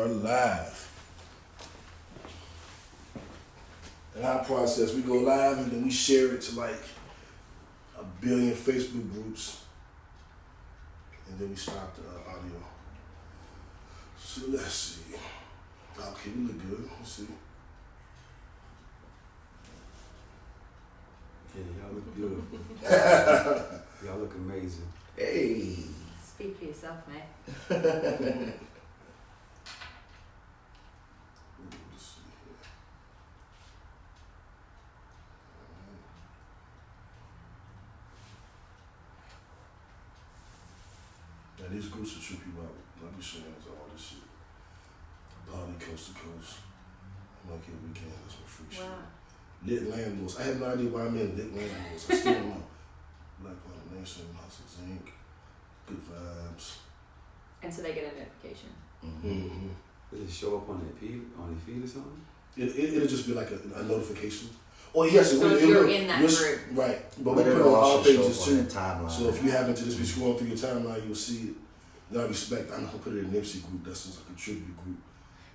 are live. In our process, we go live and then we share it to like 1 billion Facebook groups. And then we stop the audio. So let's see. Okay, we look good. Let's see. Yeah, y'all look beautiful. Y'all look amazing. Hey. Speak for yourself, mate. Let's see here. Now these groups will trip you out. Let me show you all this shit. Party coast to coast. Okay, weekend. That's some free shit. Lit landlords. I have no idea why I'm in lit landlords. I still don't know. Black Water Nation, Houses Inc. Good vibes. And so they get a notification. Mm-hmm. Does it show up on their feed or something? It'll just be like a notification. Oh yes, so if you're in that group, right? But we put it on our pages too. Timeline. So if you happen to just be scrolling through your timeline, you'll see it. Then I respect. I know I put it in an MC group. That's just like a tribute group.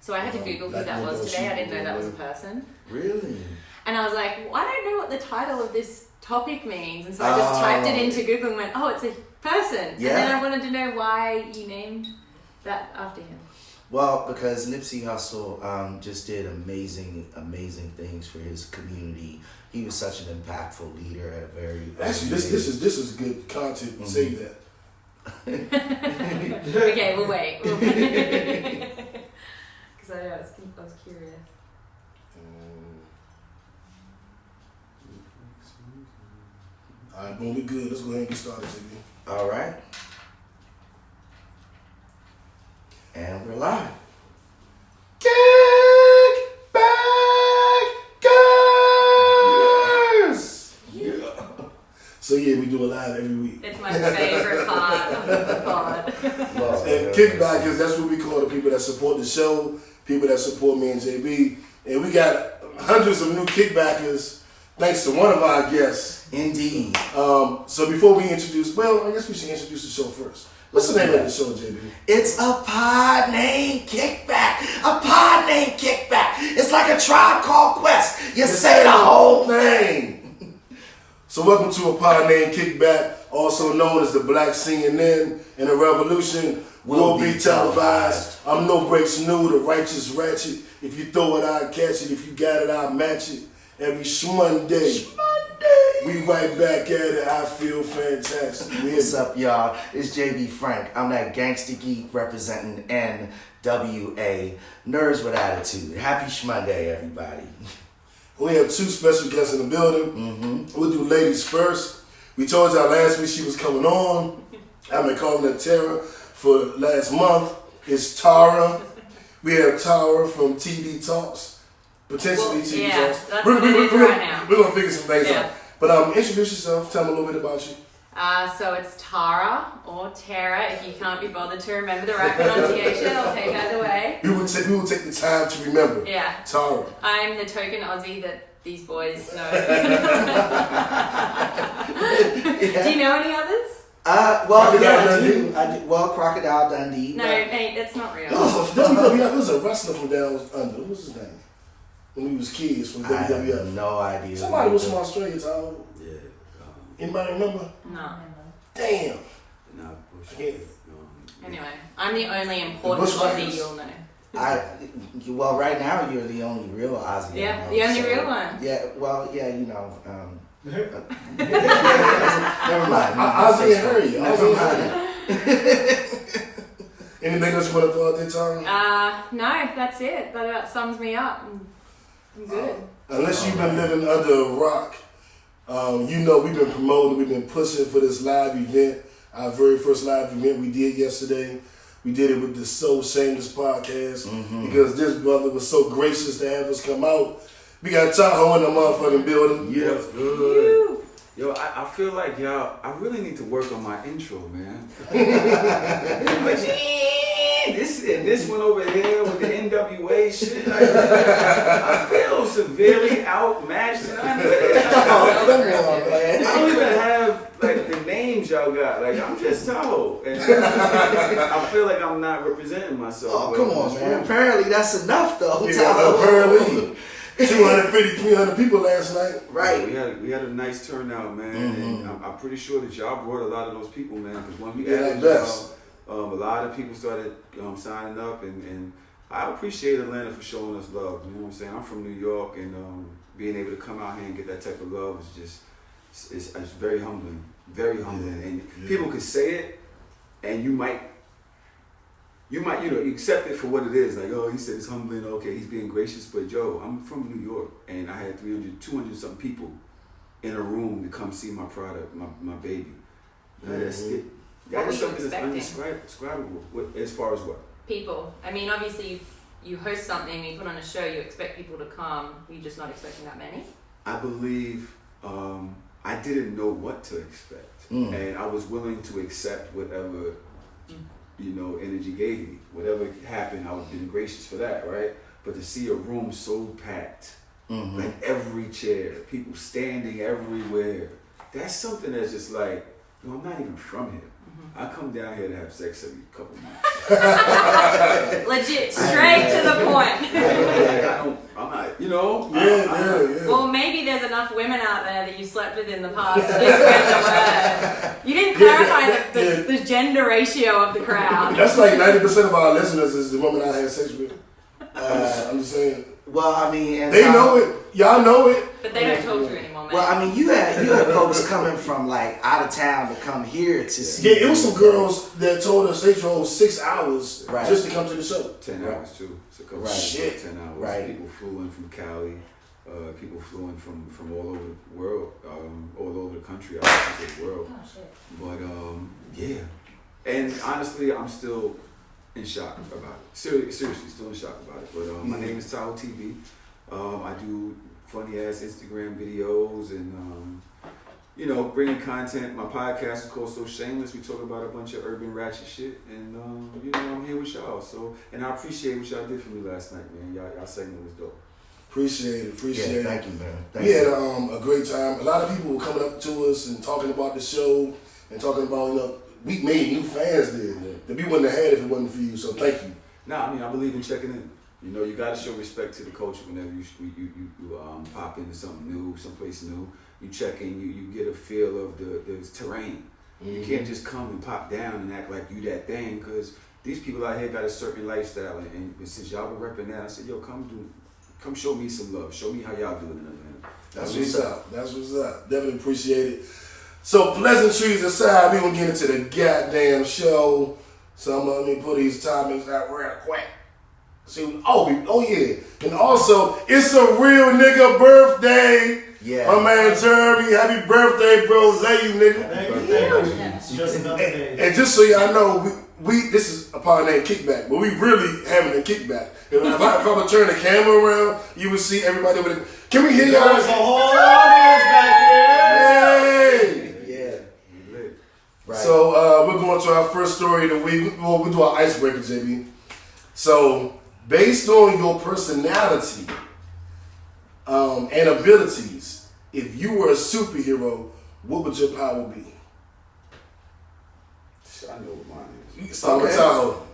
So I had to Google who that was today. I didn't know that was a person. Really? And I was like, well, I don't know what the title of this topic means. And so I just typed it into Google and went, oh, it's a person. Yeah. And then I wanted to know why you named that after him. Well, because Nipsey Hussle just did amazing things for his community. He was such an impactful leader at a very Actually, this is good content. Mm-hmm. Save that. Okay, we'll wait. Because I was curious. Alright, boom, we good. Let's go ahead and get started, JB. All right. And we're live. Kick back girls! Yeah. So yeah, we do it live every week. It's my favorite part of the pod. And kickbackers, that's what we call the people that support the show, people that support me and JB. And we got hundreds of new kickbackers thanks to one of our guests. Indeed. So before we introduce, well, I guess we should introduce the show first. What's the name of the show, JB? It's a pod named Kickback. A pod named Kickback. It's like a Tribe Called Quest. You say the whole name. So welcome to a pod named Kickback, also known as the Black CNN, and the revolution will be televised. I'm No Breaks New, the righteous ratchet. If you throw it, I'll catch it. If you got it, I'll match it. Every Shmonday. We right back at it. I feel fantastic. What's up, y'all? It's JB Frank. I'm that gangster geek representing NWA. Nerds with Attitude. Happy Shmonday, everybody. We have two special guests in the building. Mm-hmm. We'll do ladies first. We told y'all last week she was coming on. I've been calling her Tara for last month. It's Tara. We have Tara from TD Talks. Potentially TD Talks. That's what it is right now. We're going to figure some things out. But introduce yourself. Tell me a little bit about you. So it's Tara or Tara. If you can't be bothered to remember the right pronunciation, I'll take either way. We will take the time to remember. Yeah. Tara. I'm the token Aussie that these boys know. Do you know any others? I do. Well, Crocodile Dundee. No, mate, that's not real. There was a wrestler from down under. What was his name? When we was kids from WWF. I have no idea. Somebody was from Australia, Tyler. Yeah. Anybody remember? No. Damn. Nah, Bush. Anyway, I'm the only important Aussie you'll know. Well, right now you're the only real Aussie. Yeah, the only real one. Yeah, well, yeah, you know. Never mind. Ozzy and Harry. Anything else you want to throw out there, Tara? No, that's it. That about sums me up. I'm good. Unless you've been living under a rock, you know we've been promoting, we've been pushing for this live event. Our very first live event we did yesterday. We did it with the So Shameless podcast because this brother was so gracious to have us come out. We got Tahoe in the motherfucking building. Yeah, that's good. Yo, I feel like y'all, I really need to work on my intro, man. This one over here with the NWA shit. I feel severely outmatched and unfit. Oh, come on, man. I don't even have like the names y'all got. Like, I'm just Tahoe. And I feel like I'm not representing myself. Oh, come on, man. Apparently that's enough, though. Yeah, Tahoe. apparently. 250, 300 people last night. Right. We had a nice turnout, man. And I'm pretty sure that y'all brought a lot of those people, man. Because when we Yeah, got best. a lot of people started signing up, and I appreciate Atlanta for showing us love. You know what I'm saying? I'm from New York, and being able to come out here and get that type of love is just it's very humbling, very humbling. And people could say it, and you might you accept it for what it is. Like, oh, he said it's humbling. Okay, he's being gracious, but yo, I'm from New York, and I had 200 something people in a room to come see my product, my baby. That's it. What were That is you something that's expecting? indescribable. As far as what? People. I mean, obviously, you host something, you put on a show, you expect people to come. You're just not expecting that many. I believe I didn't know what to expect, and I was willing to accept whatever energy gave me. Whatever happened, I was being gracious for that, right? But to see a room so packed, like every chair, people standing everywhere, that's something that's just like, I'm not even from here. I come down here to have sex every couple months. Legit, straight to the point. I'm not, Yeah. Well, maybe there's enough women out there that you slept with in the past to just spread the word. You didn't clarify the gender ratio of the crowd. That's like 90% of our listeners is the woman I had sex with. I'm just saying. Well, I mean, and They know it. Y'all know it. But they don't talk to you anymore, man. Well, I mean, you had folks coming from like out of town to come here to see. Yeah, it was some girls that told us they drove 6 hours just to come to the show. 10 hours too. It's a couple Right. shit. 10 hours. Right. People flew in from Cali. People flew in from all over the world, all over the country. I should say the world. Oh, shit. But yeah, and honestly, I'm still in shock about it. Seriously, still in shock about it. But my name is Tahoe TV. I do funny ass Instagram videos and bringing content. My podcast is called So Shameless. We talk about a bunch of urban ratchet shit, and I'm here with y'all. So, and I appreciate what y'all did for me last night, man. Y'all segment was dope. Appreciate it. Yeah, thank you, man. We had a great time. A lot of people were coming up to us and talking about the show and talking about, we made new fans there that we wouldn't have had if it wasn't for you. So thank you. Nah, I mean, I believe in checking in. You got to show respect to the culture whenever you pop into something new, someplace new. You check in, you get a feel of the terrain. You can't just come and pop down and act like you that thing, because these people out here got a certain lifestyle. And since y'all were repping that, I said, yo, come show me some love. Show me how y'all doing in Atlanta. That's what's up. That's what's up. Definitely appreciate it. So pleasantries aside, we gonna get into the goddamn show. So I'm gonna put these topics out real quick. See, oh yeah, and also it's a real nigga birthday. Yeah. My man Jeremy, happy birthday, bro. Love you, nigga. Thank you. It's just another day. And just so y'all know, we this is a part named Kickback, but we really having a kickback. If I were to turn the camera around, you would see everybody with it. Can we hear y'all? There's a whole audience back here. Hey! Yeah. Right. So we're going to our first story of the week. We'll do our icebreaker, JB. So based on your personality and abilities, if you were a superhero, what would your power be? I know what mine is. You can start with Tahoe.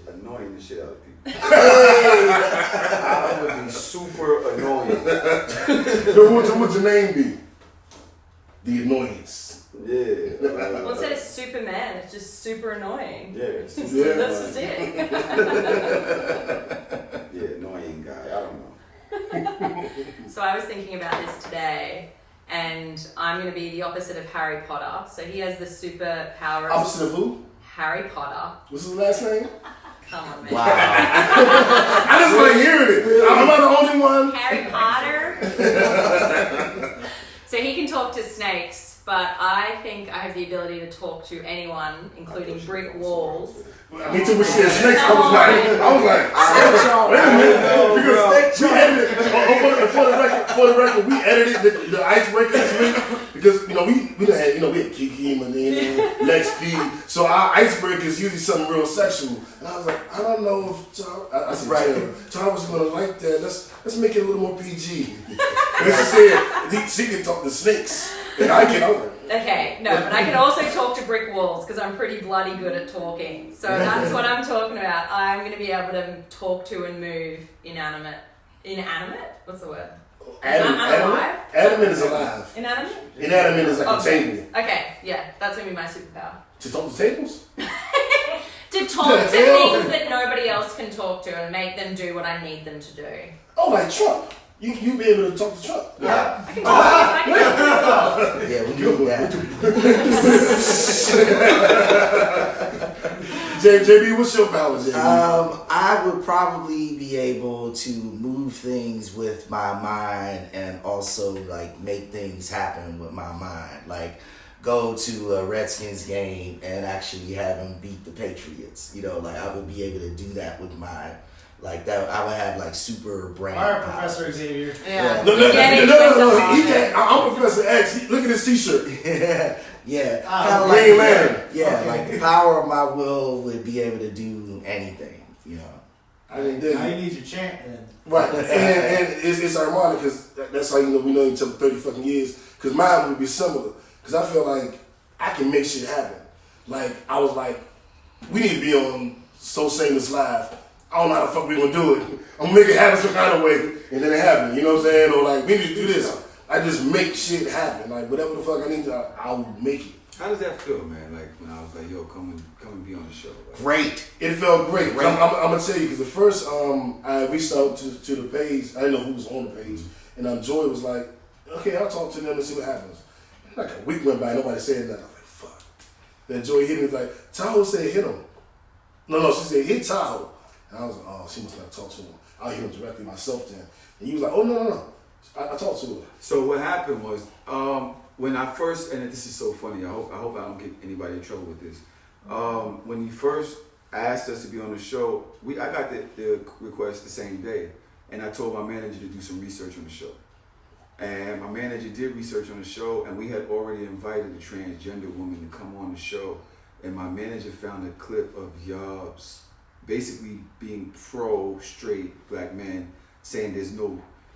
Annoying the shit out of people. I would be super annoying. What'd your name be? The Annoyance. Yeah. Well, instead of Superman, it's just super annoying. Yeah. That's just it. Yeah, annoying guy. I don't know. So I was thinking about this today, and I'm going to be the opposite of Harry Potter. So he has the superpower of Opposite of who? Harry Potter. What's his last name? Come on, man. Wow. I just like hearing it. I'm not the only one. Harry Potter. So he can talk to snakes, but I think I have the ability to talk to anyone, including brick walls. Me too, when she said snakes, I was like, wait a minute. Because we edited, for the record, we edited the icebreaker this week because, we had Kiki, Manina, Lex P. So our icebreaker is usually something real sexual. And I was like, I don't know if I said, Tara was going to like that. Let's make it a little more PG. And she said, she can talk to snakes. And I was like, Okay, no, but I can also talk to brick walls because I'm pretty bloody good at talking. So that's what I'm talking about. I'm going to be able to talk to and move inanimate. What's the word? Alive? Animate is alive. Inanimate? Inanimate is like a table. Okay, yeah, that's going to be my superpower. To talk to tables? To talk to things that nobody else can talk to and make them do what I need them to do. Oh, like Trump. You be able to talk to Trump. Yeah. I can talk to myself. Yeah, we need that. JB, what's your power, JB? I would probably be able to move things with my mind and also like make things happen with my mind. Like go to a Redskins game and actually have them beat the Patriots. You know, like I would be able to do that with my like that. I would have like super brain. All right, power. Professor Xavier. Yeah. No. I'm Professor X. Look at his T-shirt. Yeah, Ah, kind of Green like Lantern. yeah, like the power of my will would be able to do anything. You know. I didn't Now dig you it. need your chant then. Right, and it's ironic because that's how you know we know each other 30 fucking years. Because mine would be similar. Because I feel like I can make shit happen. Like I was like, we need to be on So Shameless Live. I don't know how the fuck we gonna do it. I'm gonna make it happen some kind of way, and then it happened. You know what I'm saying? Or like we need to do this. I just make shit happen. Like whatever the fuck I need to, I'll make it. How does that feel, man? Like when I was like, yo, come and be on the show. Like, Great. It felt great. I'm gonna tell you because the first I reached out to the page. I didn't know who was on the page, and Joy was like, "Okay, I'll talk to them and see what happens." Like a week went by, nobody said nothing. I was like, "Fuck." Then Joy hit me like, "Tahoe said hit him." No, she said hit Tahoe. And I was like, "Oh, she must not talk to him. I'll hit him directly myself then." And he was like, "Oh no. I talked to her." So what happened was when I first, and this is so funny. I hope I don't get anybody in trouble with this. When you first asked us to be on the show, I got the request the same day, and I told my manager to do some research on the show. And my manager did research on the show, and we had already invited a transgender woman to come on the show. And my manager found a clip of y'all basically being pro-straight black men, saying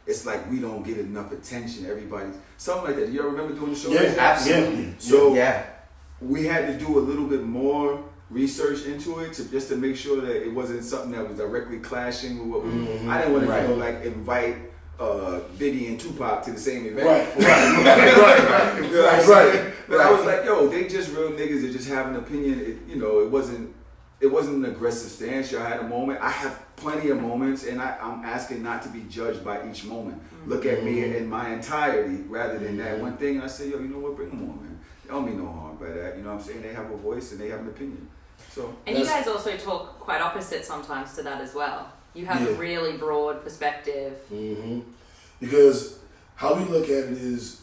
it's like we don't get enough attention. Everybody, something like that. You all remember doing the show? Yeah, Absolutely. Yeah. So yeah. we had to do a little bit more research into it just to make sure that it wasn't something that was directly clashing with what we. I didn't want to like invite Biggie and Tupac to the same event. Right. But I was like, yo, they just real niggas that just have an opinion. It wasn't an aggressive stance. Y'all had a moment. I have plenty of moments, and I'm asking not to be judged by each moment. Look at me in my entirety rather than that one thing. And I say, yo, you know what? Bring them on, man. They don't mean no harm by that. You know what I'm saying? They have a voice and they have an opinion. So. And you guys also talk quite opposite sometimes to that as well. You have a really broad perspective. Mm-hmm. Because how we look at it is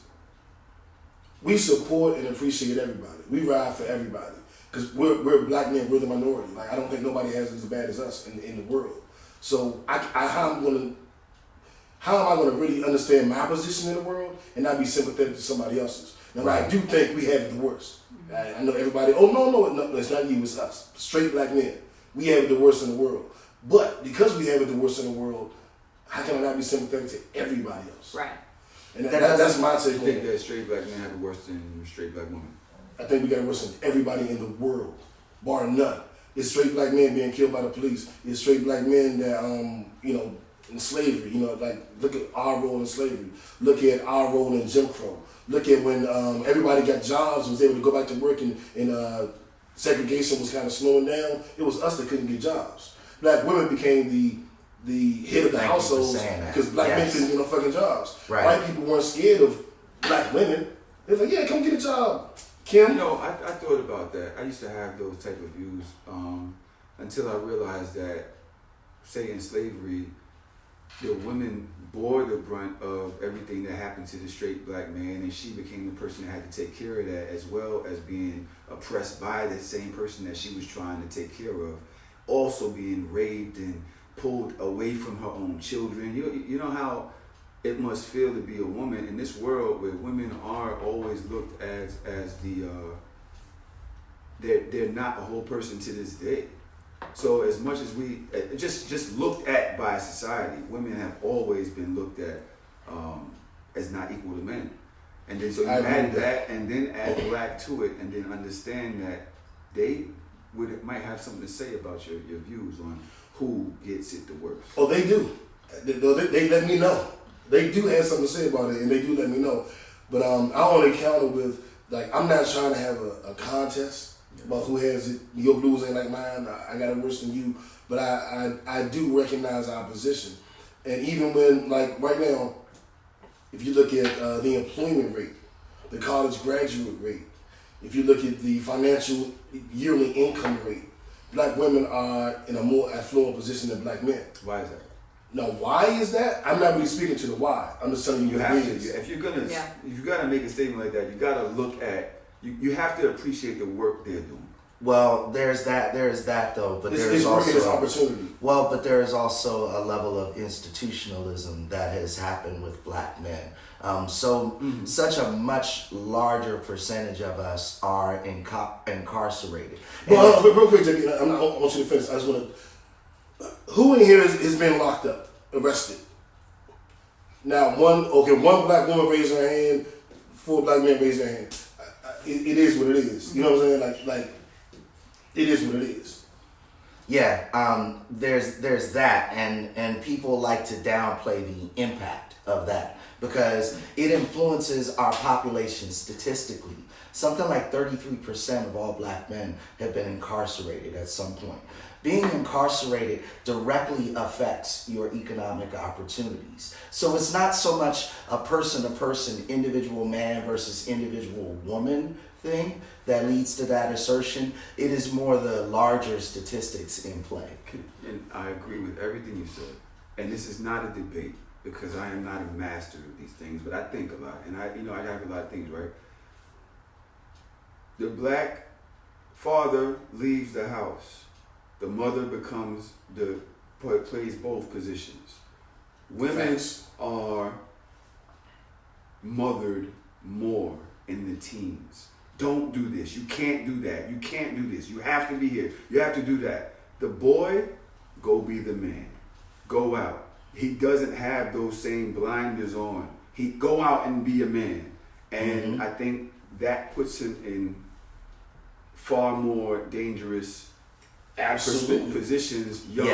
we support and appreciate everybody. We ride for everybody. Because we're black men, we're the minority. Like I don't think nobody has it as bad as us in the world. So how am I gonna really understand my position in the world and not be sympathetic to somebody else's? Now I do think we have it the worst. I know everybody, no, it's not you, it's us. Straight black men. We have it the worst in the world. But because we have it the worst in the world, how can I not be sympathetic to everybody else? Right. And that's my take You on think it. that straight black men have it worse than straight black women? I think we got it worse than everybody in the world, bar none. It's straight black men being killed by the police. It's straight black men that, in slavery, like look at our role in slavery. Look at our role in Jim Crow. Look at when everybody got jobs, was able to go back to work and segregation was kind of slowing down. It was us that couldn't get jobs. Black women became the head of the households because black men couldn't get no fucking jobs. Right. White people weren't scared of black women. They was like, yeah, come get a job, Kim. I thought about that. I used to have those type of views until I realized that, say in slavery, the women bore the brunt of everything that happened to the straight black man, and she became the person that had to take care of that, as well as being oppressed by the same person that she was trying to take care of, also being raped and pulled away from her own children. You know how it must feel to be a woman in this world where women are always looked as they're not a whole person to this day. So as much as we just looked at by society, women have always been looked at as not equal to men. And then so you add that, and then add black to it, and then understand that they might have something to say about your views on who gets it the worst. Oh, they do. They let me know. They do have something to say about it, and they do let me know. But I only counter with, like, I'm not trying to have a contest about who has it. Your blues ain't like mine. I got it worse than you. But I do recognize our position. And even when, like, right now, if you look at the employment rate, the college graduate rate, if you look at the financial yearly income rate, black women are in a more affluent position than black men. Why is that? Now, why is that? I'm not really speaking to the why. I'm just telling you what it is. If you gotta make a statement like that, you gotta look at. You have to appreciate the work they're doing. Well, there's that though, but It's working this opportunity. Well, but there is also a level of institutionalism that has happened with black men. Such a much larger percentage of us are incarcerated. Well, real quick, JP, I want you to finish. I just want to. Who in here has been locked up, arrested? Now, one black woman raised her hand, 4 black men raised their hand. It is what it is. You know what I'm saying? Like, it is what it is. Yeah, there's that, and people like to downplay the impact of that because it influences our population statistically. Something like 33% of all black men have been incarcerated at some point. Being incarcerated directly affects your economic opportunities. So it's not so much a person-to-person, individual man versus individual woman thing that leads to that assertion. It is more the larger statistics in play. And I agree with everything you said. And this is not a debate because I am not a master of these things, but I think a lot. And I have a lot of things, right? The black father leaves the house. The mother plays both positions. Women are mothered more in the teens. Don't do this. You can't do that. You can't do this. You have to be here. You have to do that. The boy, go be the man. Go out. He doesn't have those same blinders on. He go out and be a man. And I think that puts him in far more dangerous positions young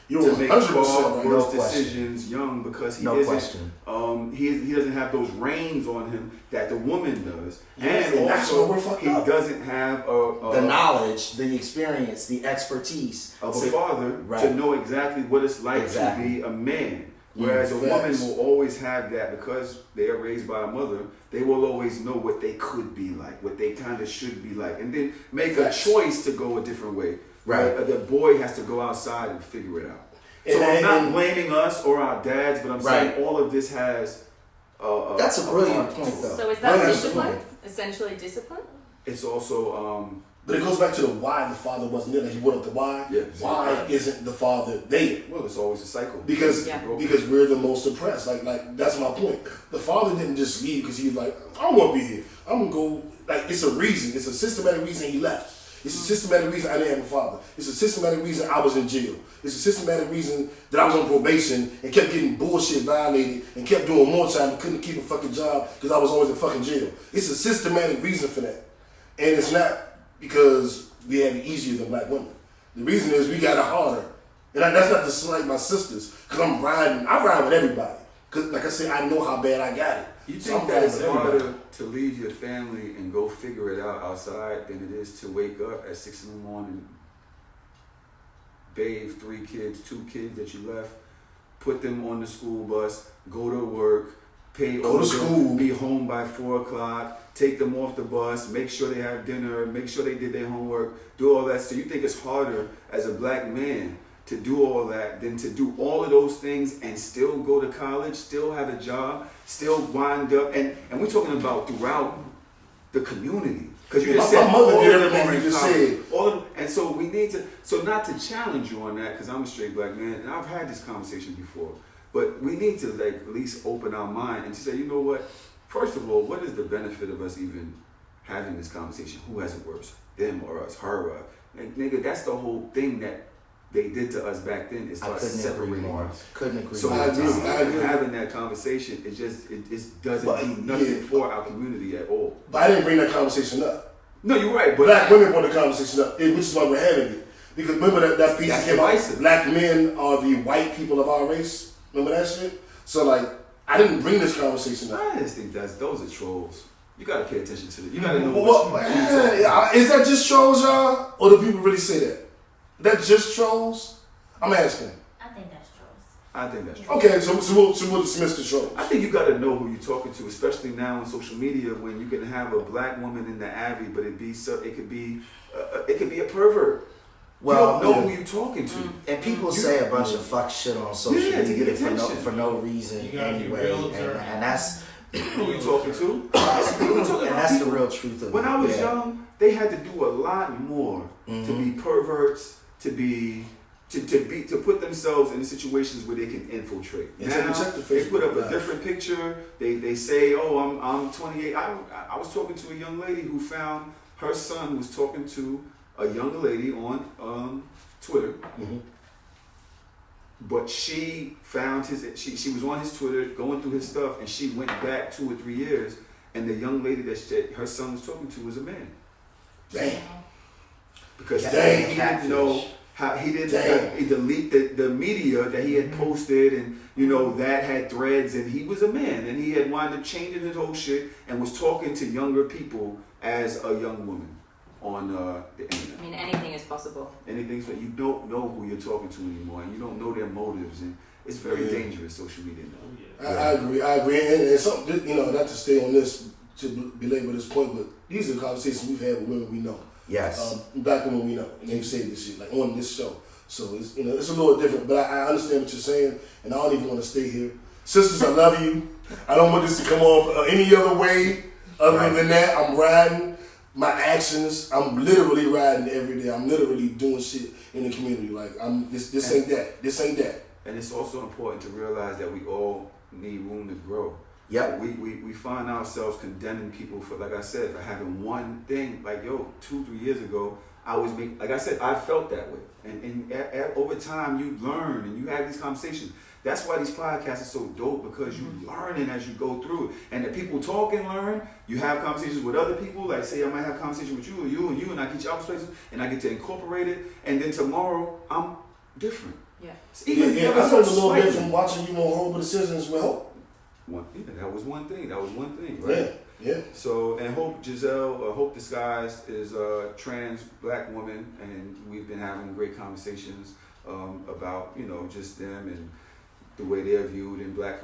to make far worse decisions young because he doesn't have those reins on him that the woman does, and also he doesn't have the knowledge, the experience, the expertise of a father to know exactly what it's like to be a man. Whereas a woman will always have that because they are raised by a mother. They will always know what they could be like, what they kind of should be like, and then make a choice to go a different way. Right. The boy has to go outside and figure it out. So I'm not blaming us or our dads, but I'm saying all of this has. That's a brilliant point, though. So is that discipline? Essentially discipline? It's also. But it goes back to the why the father wasn't there. Like you brought up the why. Yeah. Why isn't the father there? Well, it's always a cycle. Because we're the most oppressed. Like that's my point. The father didn't just leave because he was like, I don't want to be here. I'm gonna go. Like it's a reason. It's a systematic reason he left. It's a systematic reason I didn't have a father. It's a systematic reason I was in jail. It's a systematic reason that I was on probation and kept getting bullshit violated and kept doing more time and couldn't keep a fucking job because I was always in fucking jail. It's a systematic reason for that. And it's not because we have it easier than black women. The reason is we got it harder. And that's not to slight my sisters because I ride with everybody. Because like I said, I know how bad I got it. You think that it's harder to leave your family and go figure it out outside than it is to wake up at 6 a.m, bathe 3 kids, 2 kids that you left, put them on the school bus, go to work, go to school, be home by 4 o'clock, take them off the bus, make sure they have dinner, make sure they did their homework, do all that. So you think it's harder as a black man to do all that than to do all of those things and still go to college, still have a job, still wind up, and we're talking about throughout the community. Because you just said my mother did everything you just said. And so we need to, so not to challenge you on that, because I'm a straight black man, and I've had this conversation before, but we need to like at least open our mind and to say, you know what, first of all, what is the benefit of us even having this conversation? Who has it worse, them or us, her or us? And nigga, that's the whole thing that they did to us back then, it starts separating us. Couldn't agree So more. I agree. having that conversation, it doesn't do nothing for our community at all. But I didn't bring that conversation up. No, you're right. But Black women brought the conversation up, which is why we're having it. Because remember that piece that came out, black men are the white people of our race. Remember that shit? So like, I didn't bring this conversation up. I just think those are trolls. You gotta pay attention to it. You gotta know is that just trolls, y'all? Or do people really say that? That just trolls? I'm asking. I think that's trolls. I think that's trolls. Okay, so we'll dismiss the trolls. I think you gotta know who you're talking to, especially now on social media when you can have a black woman in the Abbey, but it could be a pervert. Well, you don't know who you're talking to. And people say a bunch of fuck shit on social media for no reason anyway, and that's who you talking to. and that's the real truth of it. When I was young, they had to do a lot more to be perverts, to put themselves in situations where they can infiltrate. And now check the they put up Facebook a different picture. They say, "Oh, I'm 28." I was talking to a young lady who found her son was talking to a younger lady on Twitter. Mm-hmm. But she found she was on his Twitter going through his stuff, and she went back 2 or 3 years, and the young lady that her son was talking to was a man. Damn. Because he catfish. didn't know how he delete the media that he had posted, and that had threads, and he was a man, and he had wound up changing his whole shit and was talking to younger people as a young woman on the internet. I mean, anything is possible. Anything, so you don't know who you're talking to anymore, and you don't know their motives, and it's very dangerous, social media now. I agree, and something, not to stay on this, to belabor this point, but these are conversations we've had with women we know. Yes. Black women we know, and they've said this shit, like on this show. So it's, it's a little different, but I understand what you're saying, and I don't even want to stay here. Sisters, I love you. I don't want this to come off any other way other than that. I'm riding. My actions, I'm literally riding every day. I'm literally doing shit in the community. Like this ain't that. This ain't that. And it's also important to realize that we all need room to grow. Yep. We find ourselves condemning people for, like I said, for having one thing. Like 2-3 years ago, like I said, I felt that way. And over time, you learn and you have these conversations. That's why these podcasts are so dope, because you learning as you go through it. And the people talk and learn. You have conversations with other people. Like, say I might have a conversation with you, and I get your perspectives, and I get to incorporate it. And then tomorrow, I'm different. Yeah. I felt a little bit from watching you on Horrible Decisions with Hope. That was one thing, right? Yeah. So, and Hope Disguised is a trans black woman, and we've been having great conversations about, just them and the way they're viewed in the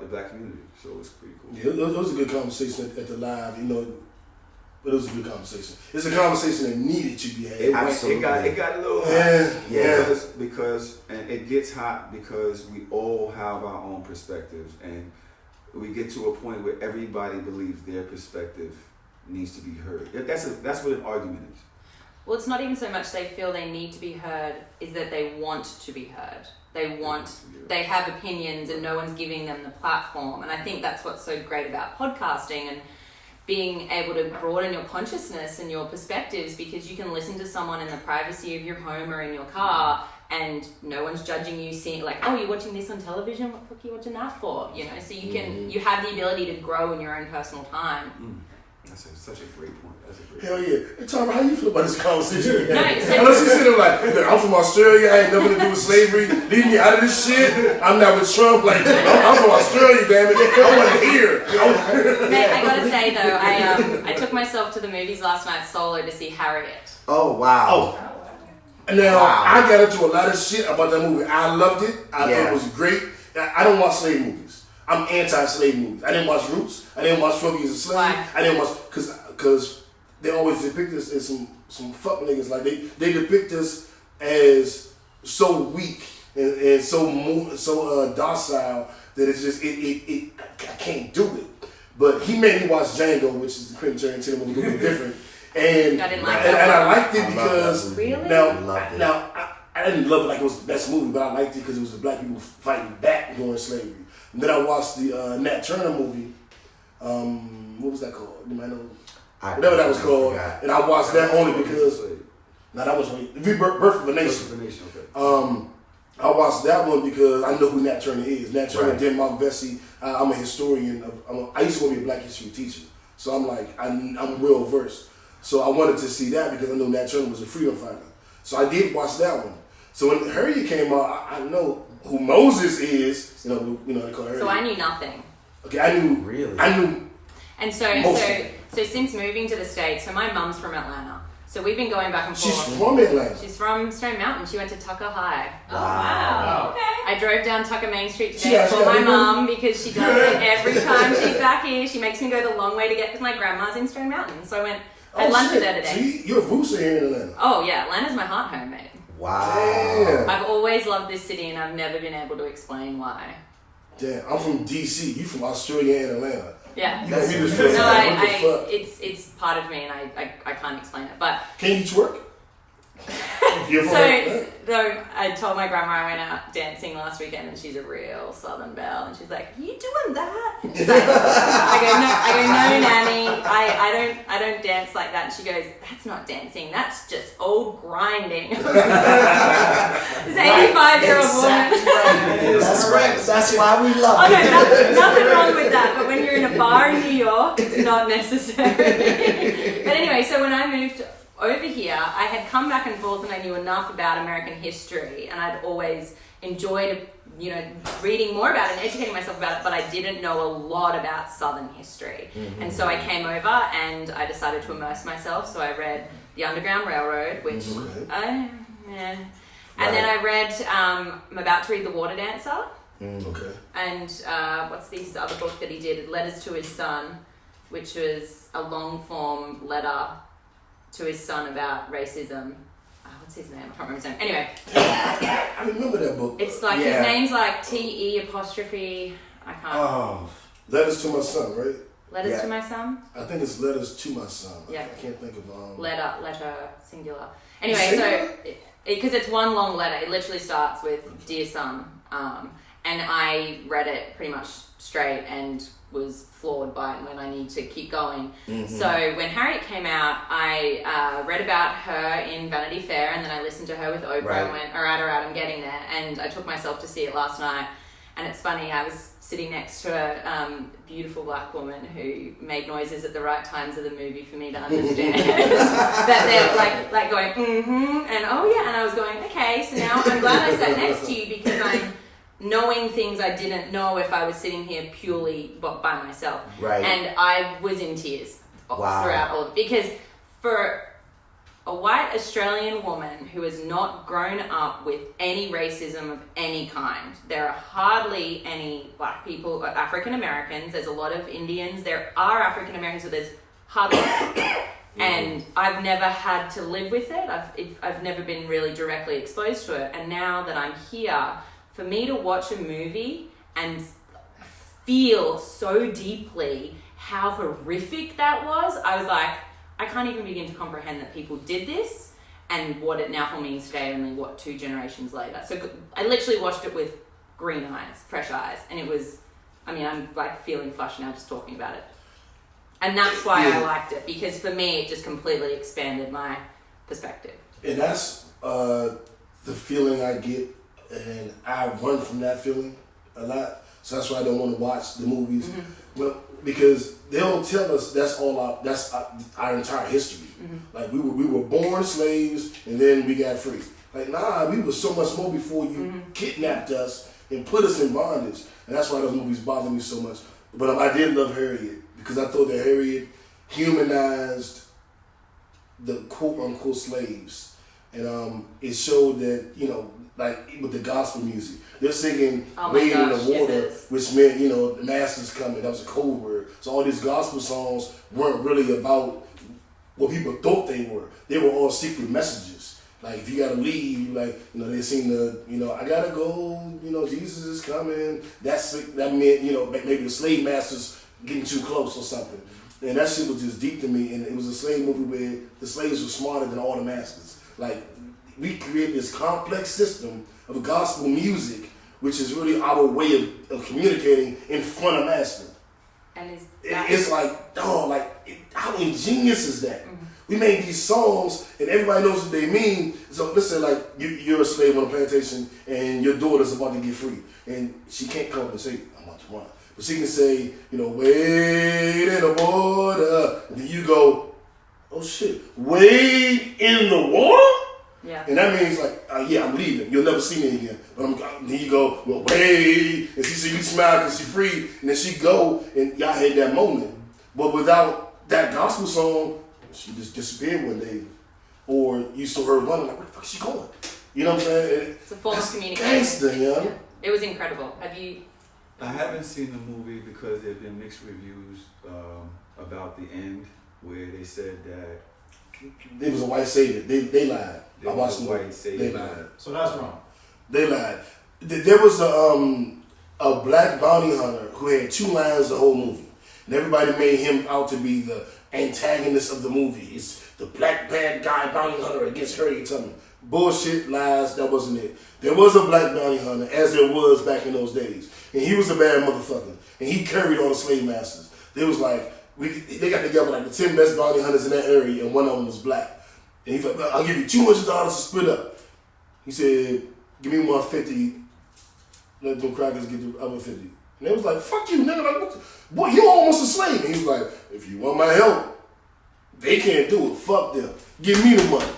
black community. So it's pretty cool. Yeah, it was a good conversation at the live, but it was a good conversation. It's a conversation that needed to be had. It got a little hot. Yeah. Because it gets hot because we all have our own perspectives, and we get to a point where everybody believes their perspective needs to be heard. That's what an argument is. Well, it's not even so much they feel they need to be heard, is that they want to be heard. They have opinions and no one's giving them the platform. And I think that's what's so great about podcasting and being able to broaden your consciousness and your perspectives, because you can listen to someone in the privacy of your home or in your car and no one's judging you, seeing like, oh, you're watching this on television, what the fuck are you watching that for? So you have the ability to grow in your own personal time. That's such a great point. Hell yeah. Hey, Tom, how you feel about this conversation? No, I know she's sitting there like, look, I'm from Australia, I ain't nothing to do with slavery, leave me out of this shit. I'm not with Trump, like, I'm from Australia, damn it. I want to hear. Mate, I gotta say though, I took myself to the movies last night solo to see Harriet. Oh, wow. Now, I got into a lot of shit about that movie. I loved it. I thought it was great. I don't watch slave movies. I'm anti-slave movies. I didn't watch Roots. I didn't watch 12 Years a Slave. Why? I didn't watch, because they always depict us as some fuck niggas. Like, they depict us as so weak and so docile that it's just, I can't do it. But he made me watch Django, which is the Quentin Tarantino movie, a little bit different. And I didn't like and that. I liked it because Really? Now I didn't love it like it was the best movie, but I liked it because it was the black people fighting back during slavery. And then I watched the Nat Turner movie. What was that called? You might know. Whatever that was called. And I watched that only because Now that was Birth of a Nation. Birth of a Nation, okay. I watched that one because I know who Nat Turner is. Nat Turner, Right. then Mark Vesey. I'm a historian. I used to want to be a Black history teacher, so I'm like I'm well versed. So I wanted to see that because I know Nat Turner was a freedom fighter. So I did watch that one. So when Harriet came out, I know who Moses is. You know they call her. So I knew nothing. Okay, I knew. Really? I knew. And so since moving to the States, so my mum's from Atlanta. So we've been going back and forth. She's from Atlanta. She's from Stone Mountain. She went to Tucker High. Oh, wow. Okay. I drove down Tucker Main Street today Yeah, for my mum because she does it every time she's back here. She makes me go the long way to get because my grandma's in Stone Mountain. So I had lunch with her today. See, your roots are here in Atlanta. Oh yeah, Atlanta's my heart home, mate. Wow. Damn. I've always loved this city and I've never been able to explain why. Damn, I'm from DC. You from Australia and Atlanta. Yeah. You know, we just No, what the fuck? it's part of me and I can't explain it. But Can you twerk? You're from so I told my grandma I went out dancing last weekend and she's a real Southern belle and she's like, "You doing that?" She's like, I go, no, Nanny, I don't dance like that. And she goes, "That's not dancing, that's just old grinding." This 85-year-old woman. That's why we love Oh it. no, nothing wrong with that. But when you're in a bar in New York, it's not necessary. But anyway, so when I moved over here, I had come back and forth and I knew enough about American history and I'd always enjoyed, reading more about it and educating myself about it, but I didn't know a lot about Southern history. Mm-hmm. And so I came over and I decided to immerse myself. So I read The Underground Railroad, which And then I read, I'm about to read The Water Dancer. Okay. And what's his other book that he did? Letters to His Son, which was a long form letter to his son about racism. What's his name? I can't remember his name. Anyway. I remember that book. It's like, his name's like T-E apostrophe, I can't. Oh, Letters to My Son, right? Letters to My Son? I think it's Letters to My Son. Yeah. I can't think of Letter, singular. Anyway, so, because it's one long letter, it literally starts with, "Dear Son," and I read it pretty much straight and was floored by it when I need to keep going. Mm-hmm. So when Harriet came out, I read about her in Vanity Fair and then I listened to her with Oprah and went, all right, I'm getting there. And I took myself to see it last night. And it's funny, I was sitting next to a beautiful black woman who made noises at the right times of the movie for me to understand. That they're like going, and oh yeah, and I was going, okay, so now I'm glad I sat next to you because I'm knowing things I didn't know if I was sitting here purely by myself. Right. And I was in tears throughout all of it. Because for a white Australian woman who has not grown up with any racism of any kind, there are hardly any black people, African Americans, there's a lot of Indians, there are African Americans, so there's hardly and I've never had to live with it. I've never been really directly exposed to it. And now that I'm here, for me to watch a movie and feel so deeply how horrific that was, I was like, I can't even begin to comprehend that people did this and what it now means today, only 2 generations later. So I literally watched it with green eyes, fresh eyes, and it was, I'm like feeling flushed now just talking about it. And that's why I liked it, because for me it just completely expanded my perspective. And that's the feeling I get, and I run from that feeling a lot. So that's why I don't want to watch the movies. Well, because they'll tell us that's our entire history. Like we were born slaves and then we got free. Like nah, we were so much more before you kidnapped us and put us in bondage. And that's why those movies bother me so much. But I did love Harriet because I thought that Harriet humanized the quote unquote slaves, and it showed that like with the gospel music. They're singing "Wade in the Water," which meant, the master's coming. That was a code word. So all these gospel songs weren't really about what people thought they were. They were all secret messages. Like, if you gotta leave, they sing the, I gotta go, Jesus is coming. That meant, maybe the slave masters getting too close or something. And that shit was just deep to me. And it was a slave movie where the slaves were smarter than all the masters. Like, we created this complex system of gospel music, which is really our way of communicating in front of master. And it's like, dog, how ingenious is that? We made these songs, and everybody knows what they mean. So listen, like you're a slave on a plantation, and your daughter's about to get free, and she can't come up and say, "I'm about to run," but she can say, "Wade in the water," and then you go, "Oh shit, wade in the water." Yeah. And that means like, yeah, I'm leaving. You'll never see me again. But then you go, "Well, wait," and she see you smile because she's free, and then she go, and y'all had that moment. But without that gospel song, she just disappeared one day, or you saw her running like, "Where the fuck is she going?" You know what I'm saying? It's a form of communication. Gangster, yeah. It was incredible. Have you? I haven't seen the movie because there have been mixed reviews about the end, where they said that it was a white savior. They lied. There I watched was the a movie. white savior. They lied. So that's wrong. They lied. There was a black bounty hunter who had 2 lines the whole movie. And everybody made him out to be the antagonist of the movie. It's the black bad guy bounty hunter against Harriet Tubman. Bullshit, lies, that wasn't it. There was a black bounty hunter, as there was back in those days. And he was a bad motherfucker. And he carried all the slave masters. They was like, they got together like the 10 best bounty hunters in that area, and one of them was black. And he's like, "I'll give you $200 to split up." He said, "Give me $150. Let them crackers get the other 50." And they was like, "Fuck you, nigga. Like, boy, you almost a slave." And he was like, "If you want my help, they can't do it. Fuck them. Give me the money."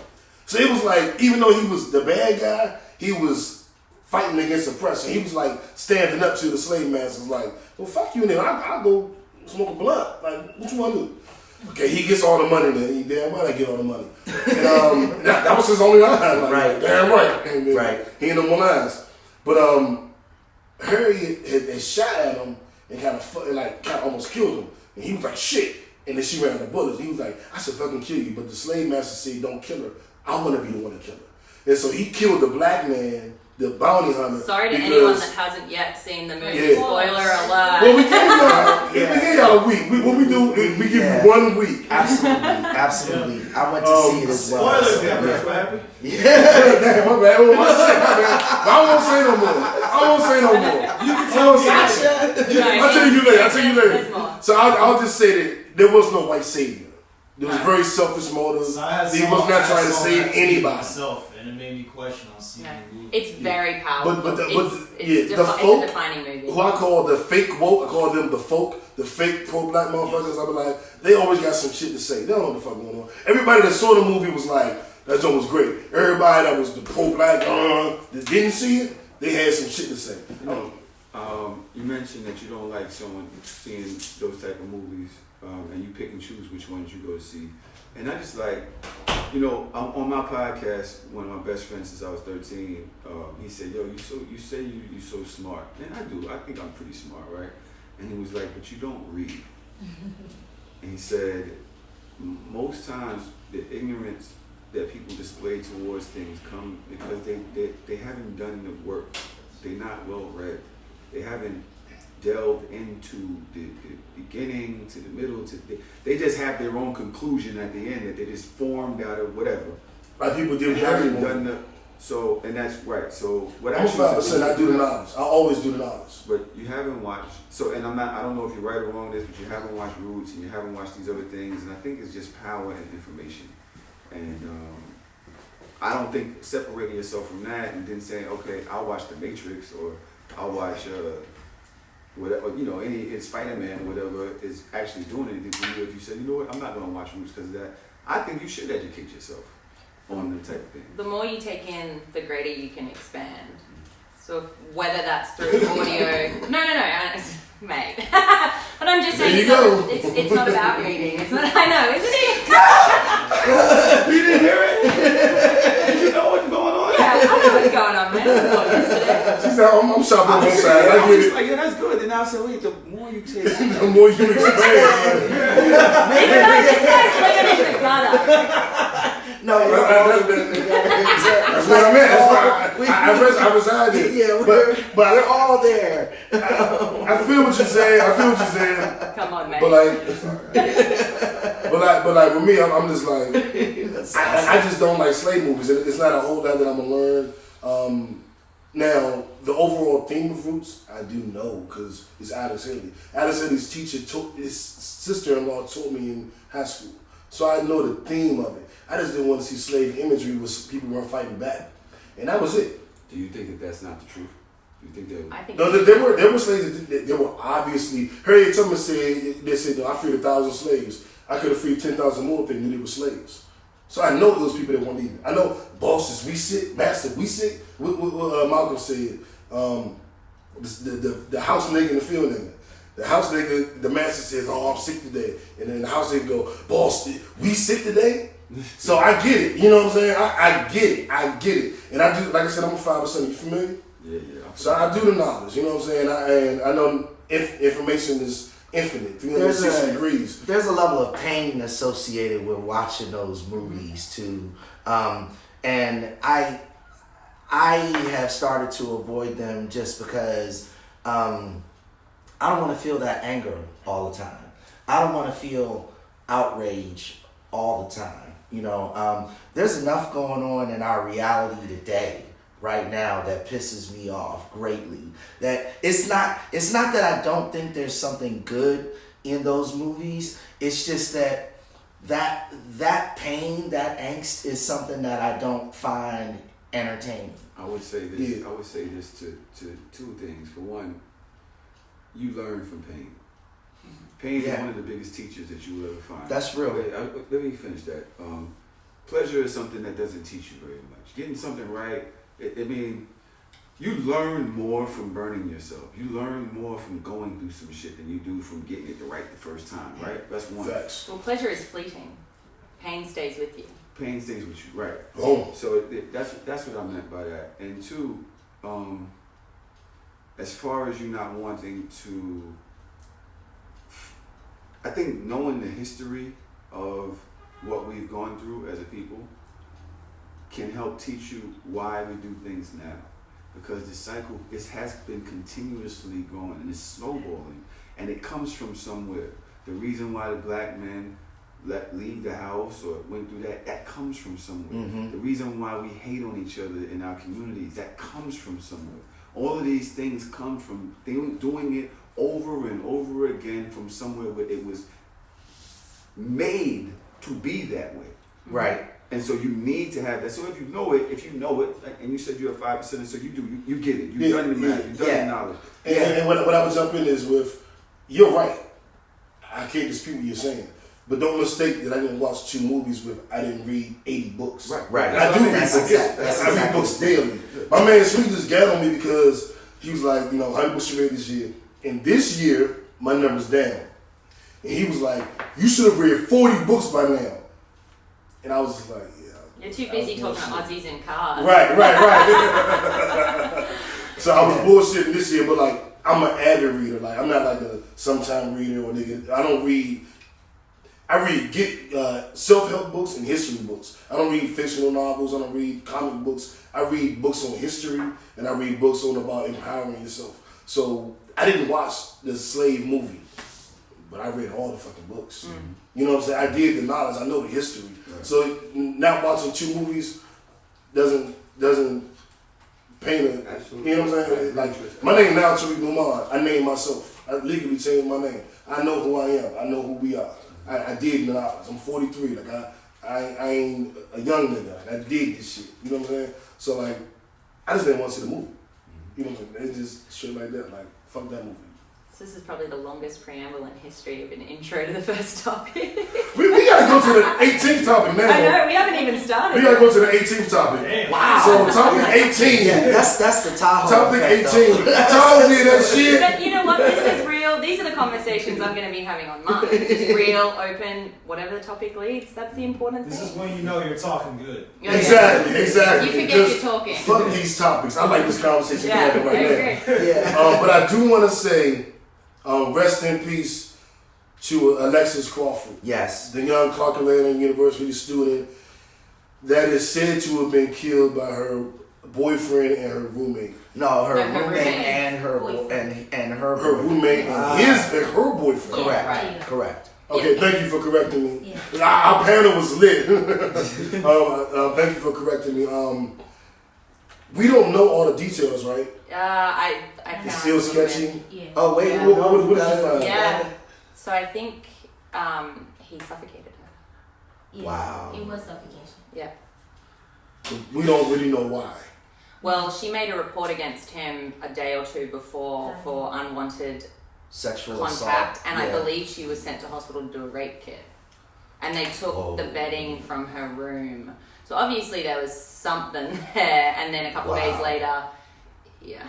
So it was like, even though he was the bad guy, he was fighting against oppression. He was like standing up to the slave masters like, "Well, fuck you, nigga. I'll go smoke a blunt. Like, what you want to do?" Okay, he gets all the money then. He damn right I get all the money. And that was his only line. Like, Right. Damn right. And then Right. he ain't no more lines. But Harriet had shot at him and kind of almost killed him. And he was like, "Shit." And then she ran out of bullets. He was like, "I should fucking kill you." But the slave master said, "Don't kill her. I want to be the one to kill her." And so he killed the black man, the bounty hunter. Sorry to because- anyone that hasn't yet seen the movie. Yeah. Spoiler alert. Well, we gave y'all a week. What we do, we give you 1 week. Absolutely. I went to see it as well. Spoilers, so, yeah, yeah. that's what happened. Damn, my bad. Oh, my shit, my bad. But I won't say no more. You can tell me. I'll tell you later. There's more. So I'll just say that there was no white savior. There was very selfish motives. So I He was not trying to save anybody. myself, and it made me question on seeing the movie. It's very powerful. The it's folk a defining movie. who I call the fake woke, I call them the folk, the fake pro-black motherfuckers. I be like, they always got some shit to say. They don't know what the fuck going on. Everybody that saw the movie was like, that joke was great. Everybody that was the pro-black that didn't see it, they had some shit to say. You mentioned that you don't like seeing those type of movies, and you pick and choose which ones you go to see. And I just like, on my podcast, one of my best friends since I was 13, he said, "Yo, you say you so smart," and I do. I think I'm pretty smart, right? And he was like, "But you don't read." And he said, most times the ignorance that people display towards things come because they haven't done the work. They're not well read. They haven't delved into the beginning to the middle they just have their own conclusion at the end that they just formed out of whatever. Like people did They with haven't everyone. done and that's right. So what I'm a 5%. I do the knowledge. I always do the knowledge. But you haven't watched. So and I don't know if you're right or wrong with this, but you haven't watched Roots and you haven't watched these other things, and I think it's just power and information. And I don't think separating yourself from that and then saying, okay, I'll watch The Matrix or I'll watch whatever, any Spider-Man or whatever is actually doing anything for you. If you say, you know what, I'm not going to watch Roots because of that, I think you should educate yourself on the type of thing. The more you take in, the greater you can expand. So whether that's through audio, no, mate. But I'm just saying, it's not about reading. It's not. I know, isn't it? You didn't hear it? You know what's going on? Yeah, I know what's going on, man. I saw it yesterday. She said, I'm shopping on both sides. I I was get just it. like, yeah, that's good. And I said, wait, the more you take, The more you expand. This guy's living in the gutter. No, That's what I meant. That's why I reside there. Yeah, but we're all there. I feel what you're saying. Come on, man. But like with me, I'm just like, I just don't like slave movies. It's not a whole lot that I'm gonna learn. Now, the overall theme of Roots, I do know because it's Alice Haley. Alice Haley's teacher his sister-in-law taught me in high school. So I know the theme of it. I just didn't want to see slave imagery where people weren't fighting back. And that was it. Do you think that that's not the truth? Do you think that? I think No, there were slaves that were obviously. Harriet Tubman said, they said, no, I freed 1,000 slaves. I could have freed 10,000 more if they knew they were slaves. So I know those people that weren't even. I know bosses, we sick, master, we sick. What Malcolm said, the house nigga and the field nigga. The house nigga, the master says, oh, I'm sick today. And then the house nigga go, boss, we sick today? So I get it. You know what I'm saying? I get it. And I do, like I said, I'm a father son. You familiar? Yeah. So I do the knowledge. You know what I'm saying? And I know information is infinite, 360 degrees. There's a level of pain associated with watching those movies too. And I have started to avoid them just because I don't want to feel that anger all the time. I don't want to feel outrage all the time. You know, there's enough going on in our reality today, right now, that pisses me off greatly. That it's not that I don't think there's something good in those movies. It's just that pain, that angst is something that I don't find entertaining. I would say this. Yeah. I would say this to two things. For one, you learn from pain. Pain is one of the biggest teachers that you will ever find. That's real. Let me finish that. Pleasure is something that doesn't teach you very much. Getting something right, you learn more from burning yourself. You learn more from going through some shit than you do from getting it right the first time, right? That's one. Facts. Well, pleasure is fleeting. Pain stays with you. Pain stays with you, right. Boom. So that's what I meant by that. And two, as far as you not wanting to, I think knowing the history of what we've gone through as a people can help teach you why we do things now. Because the cycle has been continuously growing and it's snowballing, and it comes from somewhere. The reason why the black men leave the house or went through that comes from somewhere. Mm-hmm. The reason why we hate on each other in our communities, that comes from somewhere. All of these things come from doing it over and over again from somewhere where it was made to be that way. Right. And so you need to have that. So if you know it, and you said you're a 5%, so you get it. You've done the math, you've done the knowledge. And what I would jump in is with, you're right. I can't dispute what you're saying. But don't mistake that I didn't watch 2 movies I didn't read 80 books. Right. I do read books. I read books daily. My man Sweet just got on me because he was like, how many books you read this year? And this year, my number's down. And he was like, you should have read 40 books by now. And I was just like, yeah. You're too busy talking about Aussies and cars. Right. So I was bullshitting this year, but like, I'm an avid reader. Like, I'm not like a sometime reader or nigga. I read self-help books and history books. I don't read fictional novels. I don't read comic books. I read books on history, and I read books about empowering yourself. So I didn't watch the slave movie, but I read all the fucking books. Mm-hmm. You know what I'm saying? I did the knowledge. I know the history. Right. So not watching 2 movies doesn't paint a. Absolutely. You know what I'm saying? Like, my name now Tariq Lamar. I named myself. I legally changed my name. I know who I am. I know who we are. I did the knowledge. I'm 43. Like I ain't a young nigga. Like, I did this shit. You know what I'm saying? So like, I just didn't want to see the movie. You know what I'm saying? It's just shit like that. Like, fuck that movie. So this is probably the longest preamble in history of an intro to the first topic. we gotta go to the 18th topic now. I know, we haven't even started. We gotta go to the 18th topic. Damn. Wow. So topic 18. Yeah, that's the Tahoe. Topic effect, 18. Tahoe did that shit. But you know what? This is real. These are the conversations I'm going to be having on mine. Just real, open, whatever the topic leads. That's the important thing. This is when you know you're talking good. Okay. Exactly. You forget you're talking. Fuck these topics. I like this conversation Yeah, right now. Yeah. But I do want to say, rest in peace to Alexis Crawford. Yes. The young Clark-Atlanta University student that is said to have been killed by her boyfriend and her roommate. No, her No, her roommate roommate. and her Her roommate and her boyfriend. Correct. Right. Correct. Okay, thank you for correcting me. Our panel was lit. Thank you for correcting me. We don't know all the details, right? I It's found still some sketchy. Yeah. Oh wait, Yeah. What did you find? Yeah. So I think he suffocated her. Yeah, Wow. It was suffocation. Yeah. We don't really know why. Well, she made a report against him a day or two before for unwanted Sexual contact, assault. and I believe she was sent to hospital to do a rape kit. And they took the bedding from her room. So obviously there was something there, and then a couple of days later, yeah.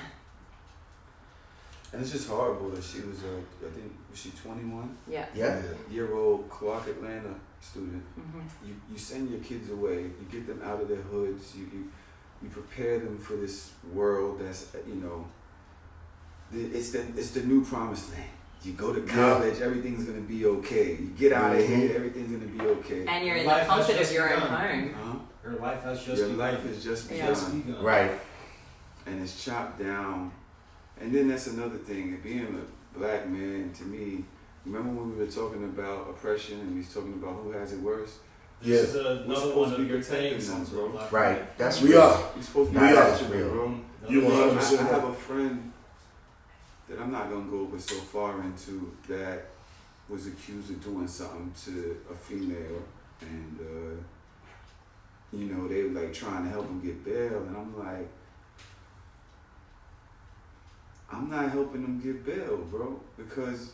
And it's just horrible that she was, I think, was she 21? Yeah. Yeah. Year-old Clark Atlanta student. Mm-hmm. You send your kids away, you get them out of their hoods, you prepare them for this world that's, you know, it's the new promised land. You go to college, everything's gonna be okay. You get out of here, everything's gonna be okay. And you're in the comfort of your own home. Huh? Her life has just Your begun. life is just begun. Right. And it's chopped down. And then that's another thing. Being a black man, to me, remember when we were talking about oppression and we was talking about who has it worse? Yeah. This is another one of your things, bro. Right. That's We real. are. You're supposed to We be are. protecting them, bro. You 100% I have a friend that I'm not gonna go but so far into that was accused of doing something to a female, and you know, they were like trying to help him get bail, and I'm like, I'm not helping them get bail, bro, because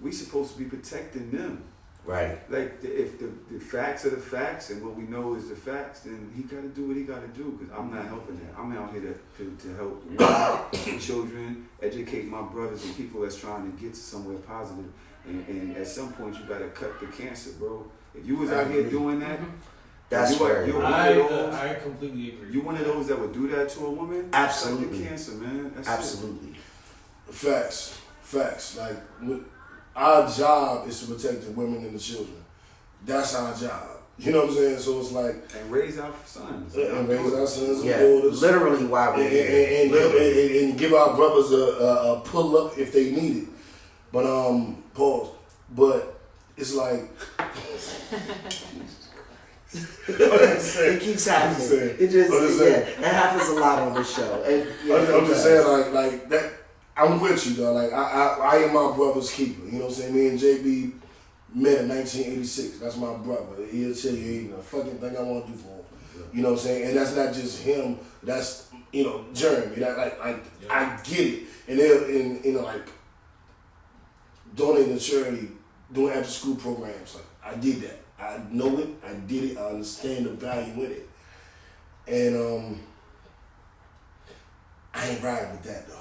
we supposed to be protecting them. Right. Like, if the facts are the facts and what we know is the facts, then he got to do what he got to do, because I'm not helping that. I'm out here to help women, children, educate my brothers and people that's trying to get to somewhere positive. And at some point, you got to cut the cancer, bro. If you was out here doing that, That's fair. I completely agree. You one of those that would do that to a woman? Absolutely. Like, cancer, man. That's Absolutely. It. Facts. Like, our job is to protect the women and the children. That's our job. You know what I'm saying? So it's like, and raise our sons. And raise our sons and Yeah. daughters. Literally why we're here. And give our brothers a pull up if they need it. But pause. But it's like it keeps happening. It just it happens a lot on this show. And, I'm just saying like that. I'm with you though. Like I am my brother's keeper. You know what I'm saying? Me and JB met in 1986. That's my brother. He'll tell you ain't a fucking thing I want to do for him. You know what I'm saying? And that's not just him. That's Jeremy. That I get it. And they'll like donating to charity, doing after school programs. Like I did that. I know it. I did it. I understand the value in it. And I ain't riding with that though.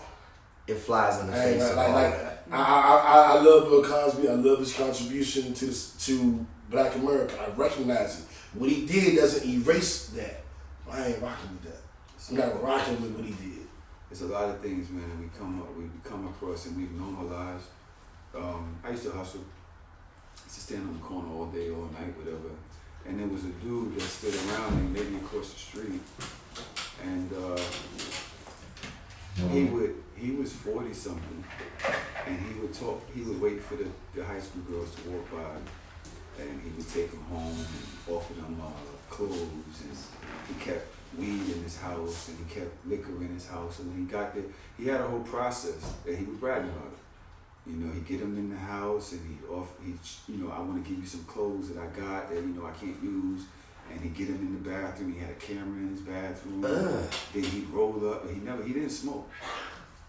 It flies in the face of all that. I love Bill Cosby. I love his contribution to Black America. I recognize it. What he did doesn't erase that. I ain't rocking with that. I'm not rocking with what he did. There's a lot of things, man, that we come across and we've normalized. I used to hustle. I used to stand on the corner all day, all night, whatever. And there was a dude that stood around me, maybe across the street, and he was 40 something, and he would wait for the high school girls to walk by, and he would take them home and offer them clothes, and he kept weed in his house, and he kept liquor in his house, and when he got there, he had a whole process that he would brag about it. You know, he'd get them in the house, and I want to give you some clothes that I got that, I can't use. And he'd get him in the bathroom. He had a camera in his bathroom. Then he'd roll up, but he didn't smoke.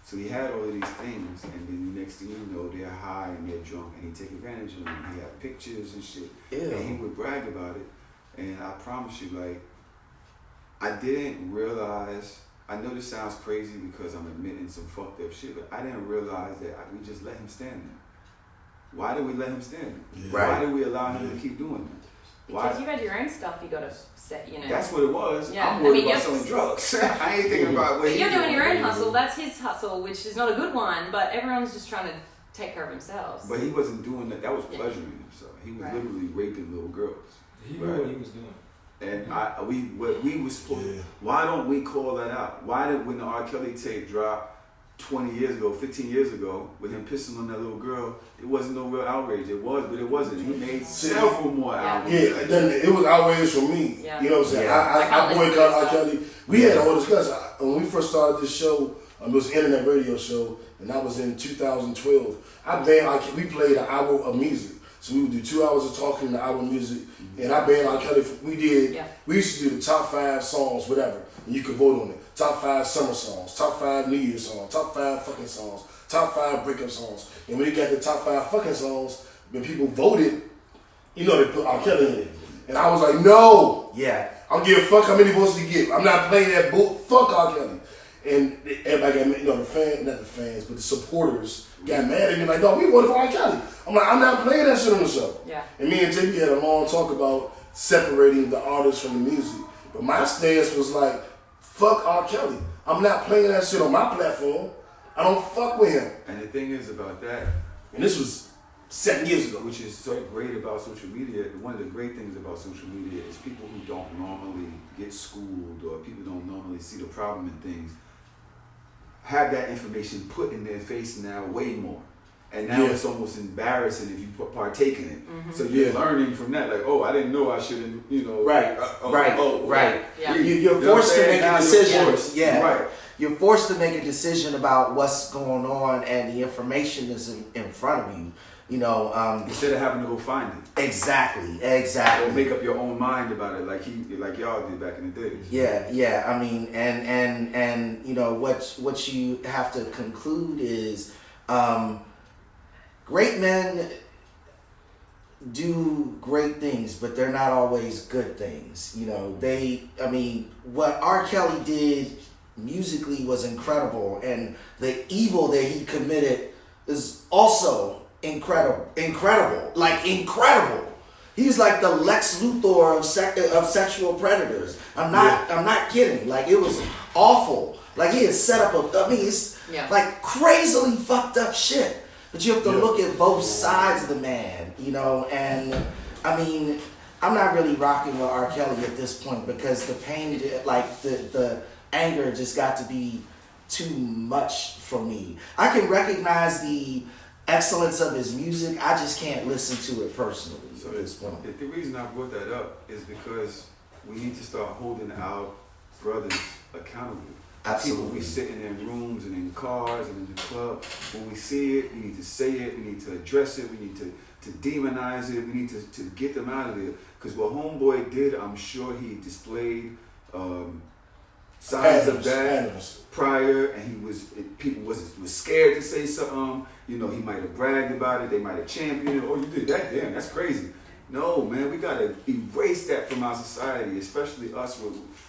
So he had all of these things, and then the next thing you know, they're high and they're drunk, and he'd take advantage of them. He had pictures and shit. Ew. And he would brag about it. And I promise you, like, I didn't realize, I know this sounds crazy because I'm admitting some fucked up shit, but I didn't realize that we just let him stand there. Why did we let him stand there? Yeah. Why did we allow him to keep doing that? Because you had your own stuff you got to set, That's what it was. Yeah. I'm worried about selling drugs. I ain't thinking about what You're doing your own hustle. That's his hustle, which is not a good one, but everyone's just trying to take care of themselves. But he wasn't doing that. That was pleasuring himself. He was literally raping little girls. He knew what he was doing. And we was supposed. Yeah. Why don't we call that out? Why did when the R. Kelly tape dropped 20 years ago, 15 years ago, with him pissing on that little girl, it wasn't no real outrage. It was, but it wasn't. He made several more outrages. Yeah, then it was outrage for me. Yeah. You know what I'm saying? Yeah. I boycott R. Kelly. We had a whole discussion. When we first started this show, it was an internet radio show, and that was in 2012. We played an hour of music. So we would do 2 hours of talking in the hour of music. And our band, R. Kelly, we used to do the top 5 songs, whatever, and you could vote on it. Top 5 summer songs, top 5 New Year's songs, top 5 fucking songs, top 5 breakup songs. And when you got the top 5 fucking songs, when people voted, they put R. Kelly in it. And I was like, no. Yeah. I don't give a fuck how many votes you get. I'm not playing that bull. Fuck R. Kelly. And everybody got mad, the fans, not the fans, but the supporters got mad at me like, no, we voted for R. Kelly. I'm like, I'm not playing that shit on the show. Yeah. And me and JB had a long talk about separating the artist from the music. But my stance was like, fuck R. Kelly. I'm not playing that shit on my platform. I don't fuck with him. And the thing is about that, And this was 7 years ago. which is so great about social media, one of the great things about social media is people who don't normally get schooled or people don't normally see the problem in things have that information put in their face now way more. And now it's almost embarrassing if you partake in it. So you're learning from that, like, oh, I didn't know I shouldn't, Right. Right. Yeah. You're forced to make a decision. Yeah. Right. You're forced to make a decision about what's going on, and the information is in front of you. Instead of having to go find it. Exactly. Or make up your own mind about it, like y'all did back in the days. Yeah. I mean, and what you have to conclude is, great men do great things, but they're not always good things. What R. Kelly did musically was incredible, and the evil that he committed is also incredible. He's like the Lex Luthor of sexual predators. I'm not kidding. Like, it was awful. Like, he had set up it's like crazily fucked up shit. But you have to look at both sides of the man, and I'm not really rocking with R. Kelly at this point because the pain, the anger just got to be too much for me. I can recognize the excellence of his music. I just can't listen to it personally at this point. The reason I brought that up is because we need to start holding our brothers accountable. Absolutely. People, we sitting in rooms and in cars and in the club. When we see it, we need to say it. We need to address it. We need to demonize it. We need to get them out of there. Because what Homeboy did, I'm sure he displayed signs of that prior, and people was scared to say something. He might have bragged about it. They might have championed it. Oh, you did that? Damn, that's crazy. No, man, we gotta erase that from our society, especially us.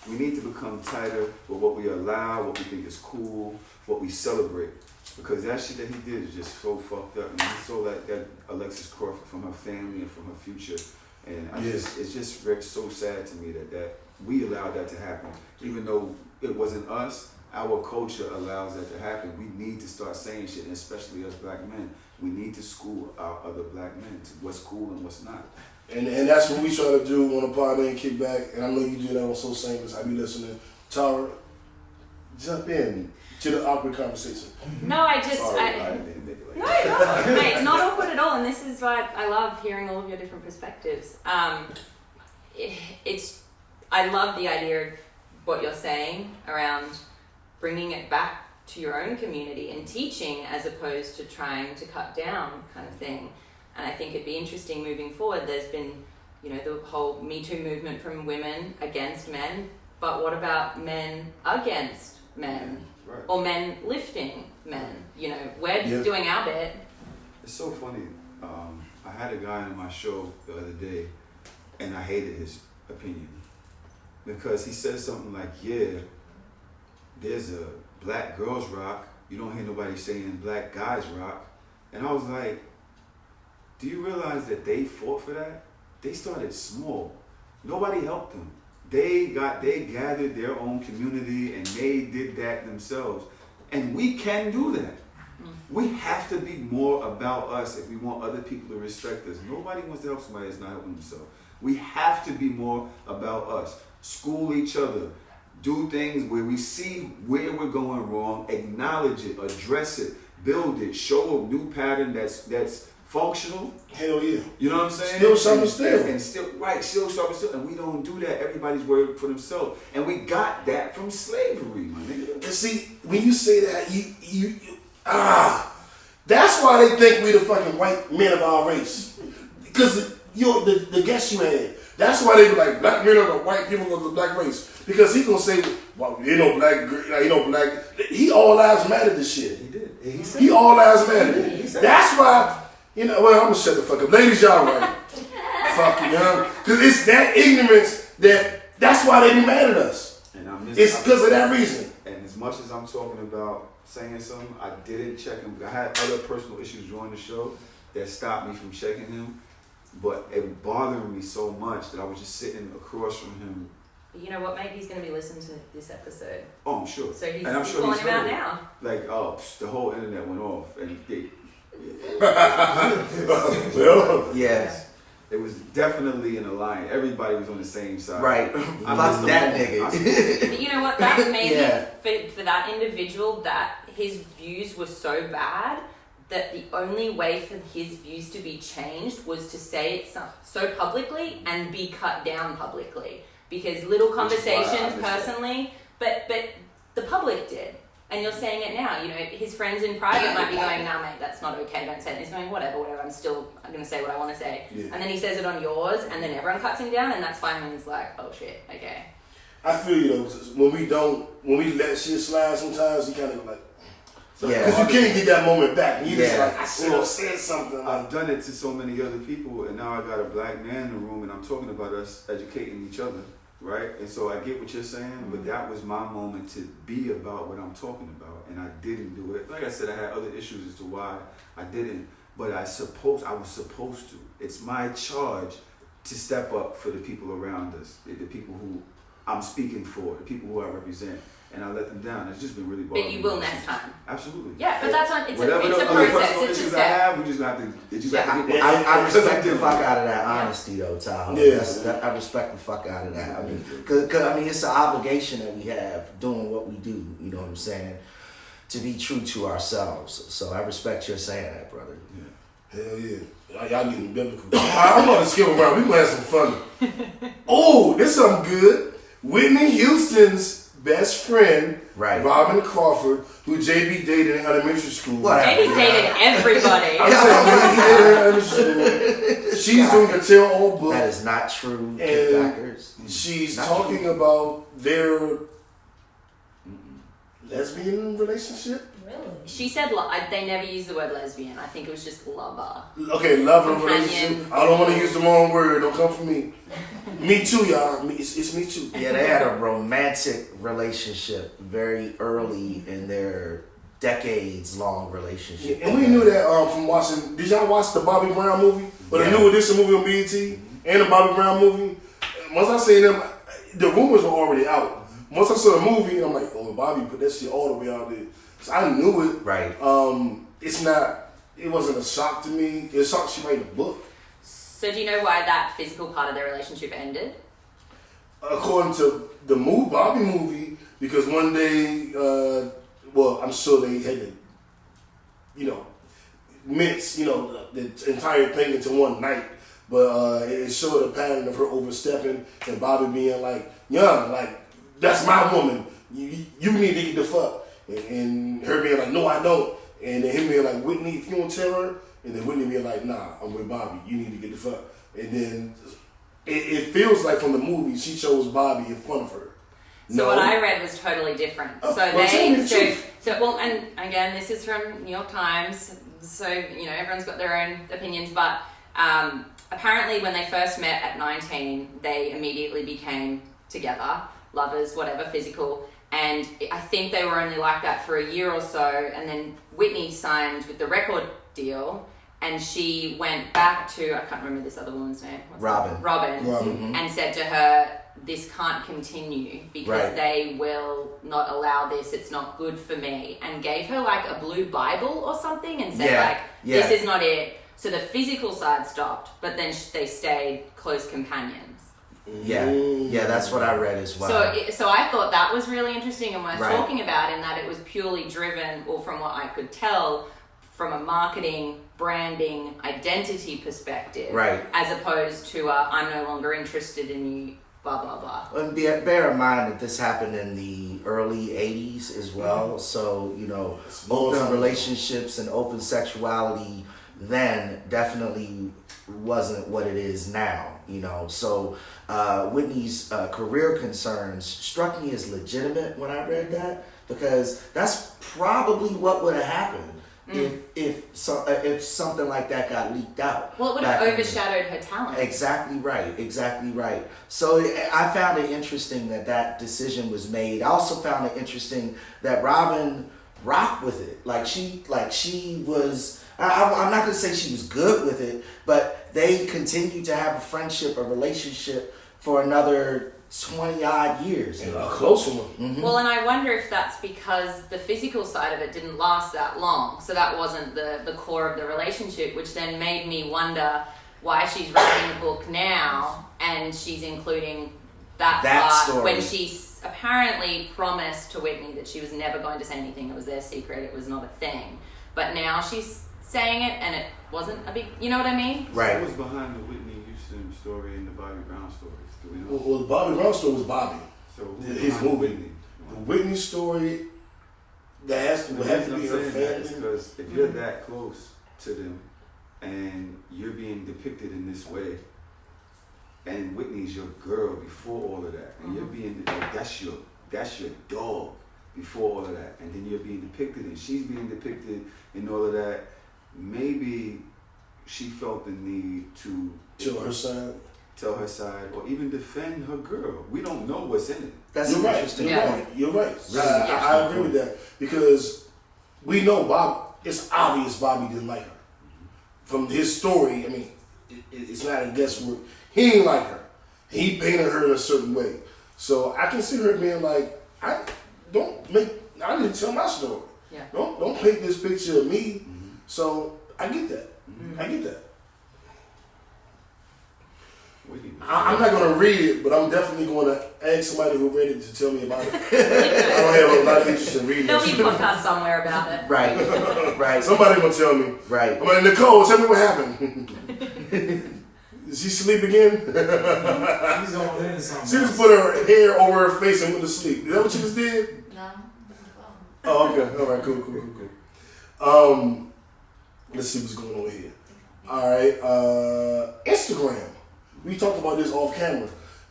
We need to become tighter with what we allow, what we think is cool, what we celebrate. Because that shit that he did is just so fucked up. And he stole that Alexis Crawford from her family and from her future. And it's just so sad to me that we allowed that to happen. Even though it wasn't us, our culture allows that to happen. We need to start saying shit, and especially us black men. We need to school our other black men to what's cool and what's not. And that's what we try to do on the pod and kick back. And I know you do that on So Shameless. I be listening. Tara, jump in to the awkward conversation. No, I didn't make it like No, that. no, mate, not awkward at all. And this is why I love hearing all of your different perspectives. I love the idea of what you're saying around bringing it back to your own community and teaching as opposed to trying to cut down kind of thing. And I think it'd be interesting moving forward. There's been, the whole Me Too movement from women against men, but what about men against men? Right. Or men lifting men? We're doing our bit. It's so funny. I had a guy on my show the other day, and I hated his opinion. Because he said something like, there's a black girls rock. You don't hear nobody saying black guys rock. And I was like, do you realize that they fought for that? They started small. Nobody helped them. They gathered their own community and they did that themselves. And we can do that. We have to be more about us if we want other people to respect us. Nobody wants to help somebody that's not helping themselves. We have to be more about us. School each other. Do things where we see where we're going wrong, acknowledge it, address it, build it, show a new pattern that's functional. Hell yeah. You know what I'm saying? Still something still. And still something still. And we don't do that. Everybody's working for themselves. And we got that from slavery, my nigga. And see, when you say that, that's why they think we the fucking white men of our race. because the guest you had. That's why they be like black men are the white people of the black race. Because he gonna say, well, black. He all lives matter. This shit. He did. He said he all lives matter. He said That's why. Well, I'm gonna shut the fuck up, ladies. Y'all right. Fuck you, because it's that ignorance that's why they be mad at us. And it's because of that reason. And as much as I'm talking about saying something, I didn't check him. I had other personal issues during the show that stopped me from checking him, but it bothered me so much that I was just sitting across from him. You know what? Maybe he's going to be listening to this episode. Oh, I'm sure. So he's I'm sure calling him out heard it. now. Like, the whole internet went off, and Yes. it was definitely an alliance. Everybody was on the same side. Right. Fuck that nigga. But you know what? That maybe Yeah. for that individual, that his views were so bad that the only way for his views to be changed was to say it so publicly and be cut down publicly. Because little conversations personally, but the public did. And you're saying it now. You know, his friends in private might be going, nah, mate, that's not okay, don't say it. And he's going, whatever, I'm going to say what I want to say. Yeah. And then he says it on yours, and then everyone cuts him down, and that's fine when he's like, oh shit, okay. I feel you though. When we let shit slide sometimes, you kind of like, because you can't get that moment back. You just like, I said something. I've done it to so many other people, and now I got a black man in the room, and I'm talking about us educating each other. Right? And so I get what you're saying, but that was my moment to be about what I'm talking about, and I didn't do it. Like I said, I had other issues as to why I didn't, but I was supposed to. It's my charge to step up for the people around us, the people who I'm speaking for, the people who I represent, and I let them down. It's just been really bothering me. But you will next time. Absolutely. Yeah, but that's not, it's a Whatever process, it's a issues I step. have, we just got to I respect the fuck out of that honesty though, Tahoe. Yeah. I respect the fuck out of that. I mean, cause it's an obligation that we have doing what we do. You know what I'm saying? To be true to ourselves. So I respect your saying that, brother. Yeah. Hell yeah. Y'all getting biblical. I'm going to skip around. We going to have some fun. Oh, this is something good. Whitney Houston's best friend, Robin Crawford, who JB dated in elementary school. JB's dated everybody. I'm saying he dated her in elementary school. She's doing a tell-all book. That is not true. And she's talking about their lesbian relationship. Really? She said they never used the word lesbian. I think it was just lover. Okay, lover relationship. I don't want to use the wrong word. Don't come for me. Me too, y'all. It's me too. Yeah, they had a romantic relationship very early in their decades-long relationship. Yeah, and we knew that from watching. Did y'all watch the Bobby Brown movie? Or the new edition movie on BET? And the Bobby Brown movie? Once I seen them, the rumors were already out. Once I saw the movie, I'm like, oh, Bobby put that shit all the way out there. So I knew it. Right. It wasn't a shock to me. It was a shock she made a book. So do you know why that physical part of their relationship ended? According to the Bobby movie, because one day, I'm sure they had to, mix, the entire thing into one night. But it showed a pattern of her overstepping and Bobby being like, young, like, that's my woman. You need to get the fuck. And her being like, no, I don't. And then him being like, Whitney, if you don't tell her. And then Whitney being like, nah, I'm with Bobby. You need to get the fuck. And then it feels like from the movie, she chose Bobby in front of her. So what I read was totally different. And again, this is from New York Times. So, everyone's got their own opinions. But apparently when they first met at 19, they immediately became together. Lovers, whatever, physical. And I think they were only like that for a year or so. And then Whitney signed with the record deal. And she went back to, I can't remember this other woman's name. Robin. Mm-hmm. And said to her, this can't continue because they will not allow this. It's not good for me. And gave her like a blue Bible or something and said this is not it. So the physical side stopped, but then they stayed close companions. Yeah, that's what I read as well. So I thought that was really interesting and worth talking about, in that it was purely driven, or from what I could tell, from a marketing, branding, identity perspective, as opposed to I'm no longer interested in you blah, blah, blah. And bear in mind that this happened in the early 80s as well. So, you know, open relationships and open sexuality then definitely wasn't what it is now, you know. So Whitney's career concerns struck me as legitimate when I read that, because that's probably what would have happened if something like that got leaked out. Well, it would have overshadowed her talent. Exactly right. So I found it interesting that decision was made. I also found it interesting that Robin rocked with it. Like she was. I'm not gonna say she was good with it, but they continued to have a friendship, a relationship for another 20 odd years. And a close one. Mm-hmm. Well, and I wonder if that's because the physical side of it didn't last that long. So that wasn't the core of the relationship, which then made me wonder why she's writing a book now and she's including that part story. When she's apparently promised to Whitney that she was never going to say anything. It was their secret. It was not a thing. But now she's saying it and it wasn't a big, you know what I mean? Right. What was behind the Whitney Houston story and the Bobby Brown stories? Do we know? Well, the Bobby Brown story was Bobby. So who was His behind movie. Whitney? The Whitney story, would have to be her family. Because if you're that close to them and you're being depicted in this way, and Whitney's your girl before all of that, and you're being like, that's your dog before all of that, and then you're being depicted and she's being depicted in all of that, maybe she felt the need to Tell her side, or even defend her girl. We don't know what's in it. That's You're an right. interesting Yeah. point. You're right. Really I agree with that, because we know Bob. It's obvious Bobby didn't like her. From his story, I mean, it's not a guesswork. He didn't like her. He painted her in a certain way. So I consider it being like, I didn't tell my story. Yeah. Don't paint this picture of me. So I get that. I get that. I'm not going to read it, but I'm definitely going to ask somebody who read it to tell me about it. I don't have a lot of interest in reading There'll it. be a podcast somewhere about it. Right. Somebody going to tell me. Right. I'm like, Nicole, tell me what happened. Did she sleep again? He's on into something. She just put her hair over her face and went to sleep. Is that what she just did? No. Oh, okay. All right, cool. Let's see what's going on here. All right, Instagram. We talked about this off camera.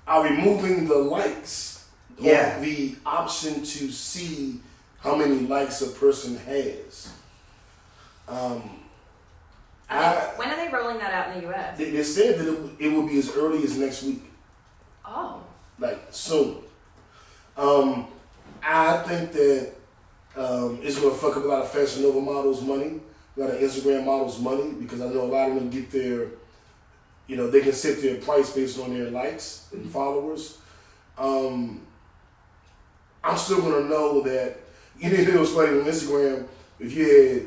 Are removing the likes, or the option to see how many likes a person has. When are they rolling that out in the US? They said that it will be as early as next week, Oh. like soon. I think that it's going to fuck up a lot of Fashion Nova models' money, a lot of Instagram models' money, because I know a lot of them get their, they can set their price based on their likes and followers. I'm still going to know that, it was funny on Instagram, if you had,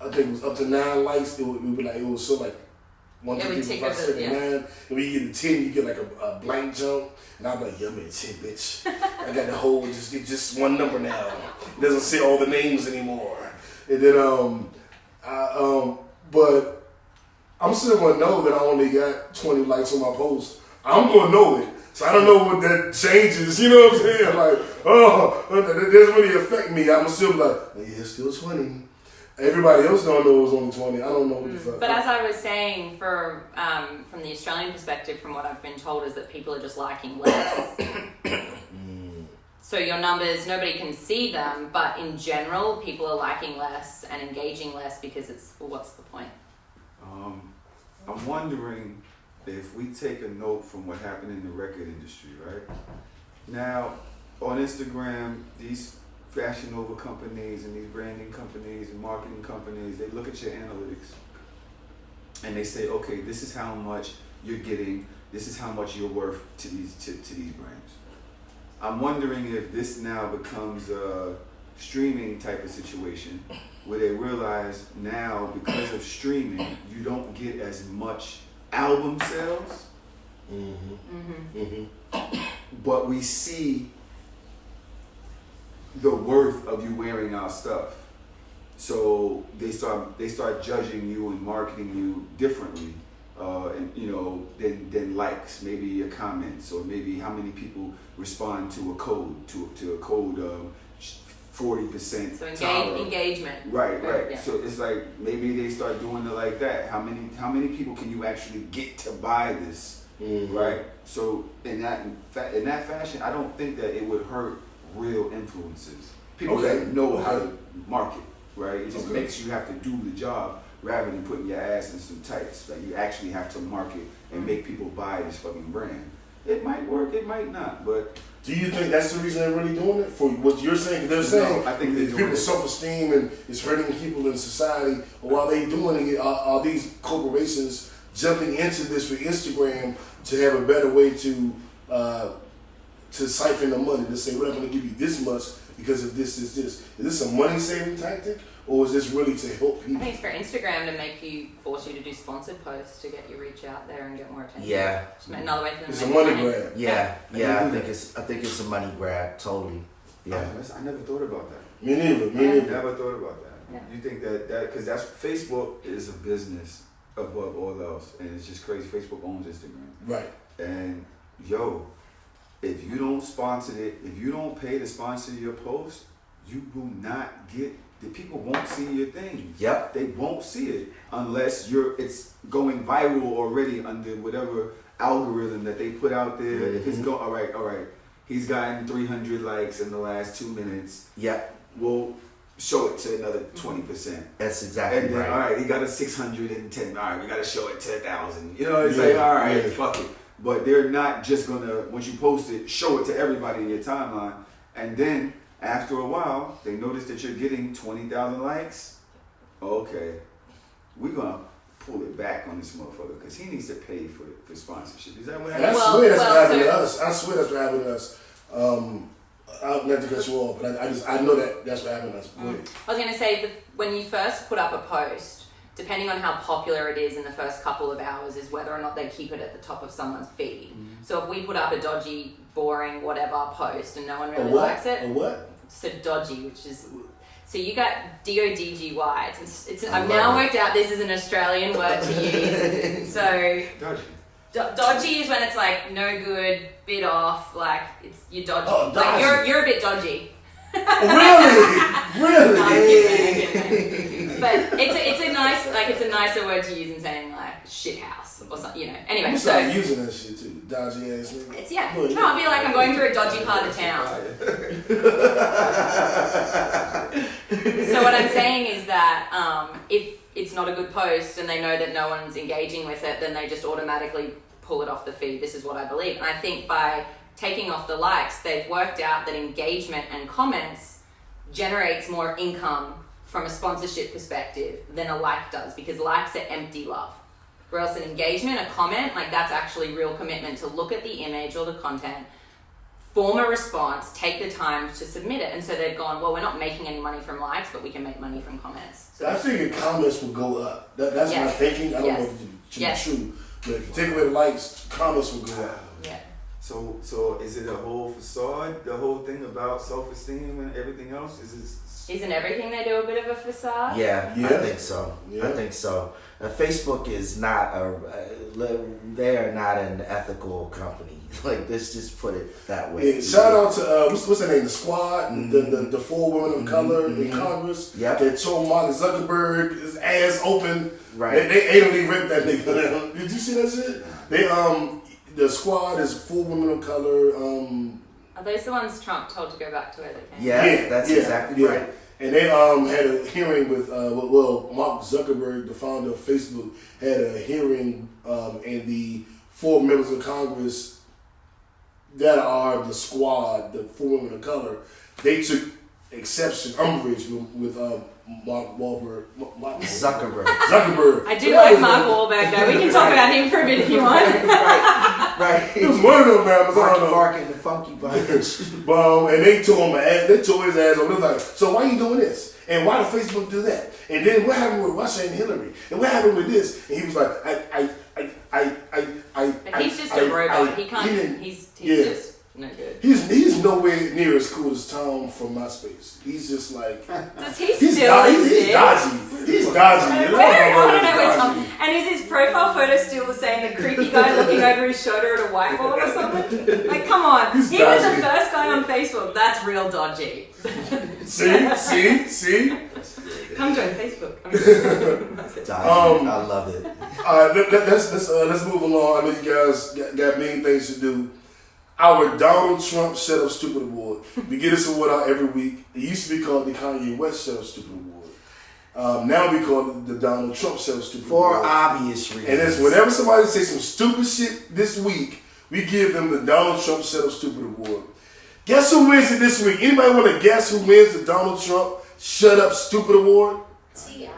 I think it was up to 9 likes, it would be like, it was so like 1, 2, 3, 4, 5, 6, 7, 9. And when you get a 10, you get like a blank jump. And I'm like, yeah, I'm at 10, bitch. I got the whole, just one number now. It doesn't say all the names anymore. And then, but I'm still gonna know that I only got 20 likes on my post. I'm gonna know it. So I don't know what that changes, you know what I'm saying? Like, that doesn't really affect me. I'm still like, yeah, it's still 20. Everybody else don't know it was only 20. I don't know what the fuck. But as I was saying, from the Australian perspective, from what I've been told, is that people are just liking less. So your numbers, nobody can see them, but in general, people are liking less and engaging less because what's the point? I'm wondering if we take a note from what happened in the record industry, right? Now, on Instagram, these Fashion Nova companies and these branding companies and marketing companies, they look at your analytics and they say, okay, this is how much you're getting, this is how much you're worth to these brands. I'm wondering if this now becomes a streaming type of situation where they realize now, because of streaming, you don't get as much album sales, but we see the worth of you wearing our stuff. So they start judging you and marketing you differently and than likes, maybe your comments, or maybe how many people respond to a code, to a code 40%. So tolerant. engagement. Right. Yeah. So it's like maybe they start doing it like that. How many people can you actually get to buy this? Mm-hmm. Right. So in that fashion, I don't think that it would hurt real influencers. People that know how to market. Right. It just makes you have to do the job rather than putting your ass in some tights. Like you actually have to market and make people buy this fucking brand. It might work. It might not. But do you think that's the reason they're really doing it? For what you're saying? They're saying I think they're doing people's it. self-esteem and it's hurting people in society. Or while they doing it, are these corporations jumping into this with Instagram to have a better way to siphon the money? To say, we're not going to give you this much because of this. Is this a money-saving tactic? Or is this really to help I people? think it's for Instagram to force you to do sponsored posts to get your reach out there and get more attention. Yeah. Just another way for them It's to a make money grab. Yeah. I think it's a money grab. Totally. Yeah. I never thought about that. Me neither. Never thought about that. Yeah. You think that because that's Facebook is a business above all else, and it's just crazy. Facebook owns Instagram, Right. and if you don't sponsor it, if you don't pay to sponsor your post, you will not get. The people won't see your thing. Yep. They won't see it unless it's going viral already under whatever algorithm that they put out there. Mm-hmm. If it's all right. He's gotten 300 likes in the last 2 minutes. Yep. We'll show it to another 20%. That's exactly And then, right. all right, he got a 610. All right, we got to show it to 1,000. You know, it's like, all right, fuck it. But they're not just going to, once you post it, show it to everybody in your timeline. And then after a while, they notice that you're getting 20,000 likes. Okay, we're going to pull it back on this motherfucker because he needs to pay for sponsorship. Is that what And happened? I swear that's what happened to us. I swear that's what happened to us. Not to cut you off, but I know that's what happened to us. I was going to say, when you first put up a post, depending on how popular it is in the first couple of hours is whether or not they keep it at the top of someone's feed. Mm-hmm. So if we put up a dodgy, boring, whatever post and no one really likes it. A what? So dodgy, which is... So you got D-O-D-G-Y. I've now worked out this is an Australian word to use. So... Dodgy. Dodgy is when it's like no good, bit off, like you're dodgy. Oh, like dodgy. you're a bit dodgy. Really? I'm kidding. But it's a nicer word to use in saying like shit house or something, you know. Anyway, I'm so starting using that shit too. Dodgy ass nigga. it's I'll be like I'm going through a dodgy part of town. So what I'm saying is that if it's not a good post and they know that no one's engaging with it, then they just automatically pull it off the feed. This is what I believe. And I think by taking off the likes, they've worked out that engagement and comments generates more income from a sponsorship perspective than a like does, because likes are empty love. Whereas an engagement, a comment, like that's actually real commitment to look at the image or the content, form a response, take the time to submit it. And so they've gone, well, we're not making any money from likes, but we can make money from comments. So I figured comments would go up. That's my thinking. I don't know if it's true. But if you take away the likes, comments will go up. Yeah. So is it a whole facade? The whole thing about self-esteem and everything else? Isn't everything they do a bit of a facade? Yeah, Yeah. I think so. Yeah. I think so. Facebook is not they are not an ethical company. Like, let's just put it that way. Yeah, shout out to what's her name? The Squad, the 4 women of color in Congress. Yep. They told Mark Zuckerberg his ass open. Right. They anally ripped that nigga. Did you see that shit? They the Squad is 4 women of color. Are those the ones Trump told to go back to where they came? Yeah, that's exactly right. And they had a hearing with Mark Zuckerberg, the founder of Facebook, had a hearing, and the 4 members of Congress that are the Squad, the 4 women of color, they took umbrage with Mark Zuckerberg. I do like Mark Wahlberg though. We can talk about him for a bit if you want. Right. It was one of them, man. I don't know. Mark and the Funky Bunch. And they tore his ass over. They was like, so why you doing this? And why did Facebook do that? And then what happened with Russia and Hillary? And what happened with this? And he was like, But he's just a robot. He can't. He's just no good. He's nowhere near as cool as Tom from MySpace. He's just like Does he he's still he's exist? dodgy. He's dodgy. Very, I want to know where Tom. And is his profile photo still the same? The creepy guy looking over his shoulder at a whiteboard or something? Like, come on. He's He was the dodgy. first guy on Facebook. That's real dodgy. See? Come join Facebook. That's it. I love it. All right, let's move along. I know you guys got many things to do. Our Donald Trump Shut Up Stupid Award. We get this award out every week. It used to be called the Kanye West Shut Up Stupid Award. Now we call it the Donald Trump Shut Up Stupid For Award. obvious reasons. And it's whenever somebody says some stupid shit this week, we give them the Donald Trump Shut Up Stupid Award. Guess who wins it this week? Anybody want to guess who wins the Donald Trump Shut Up Stupid Award? T.I.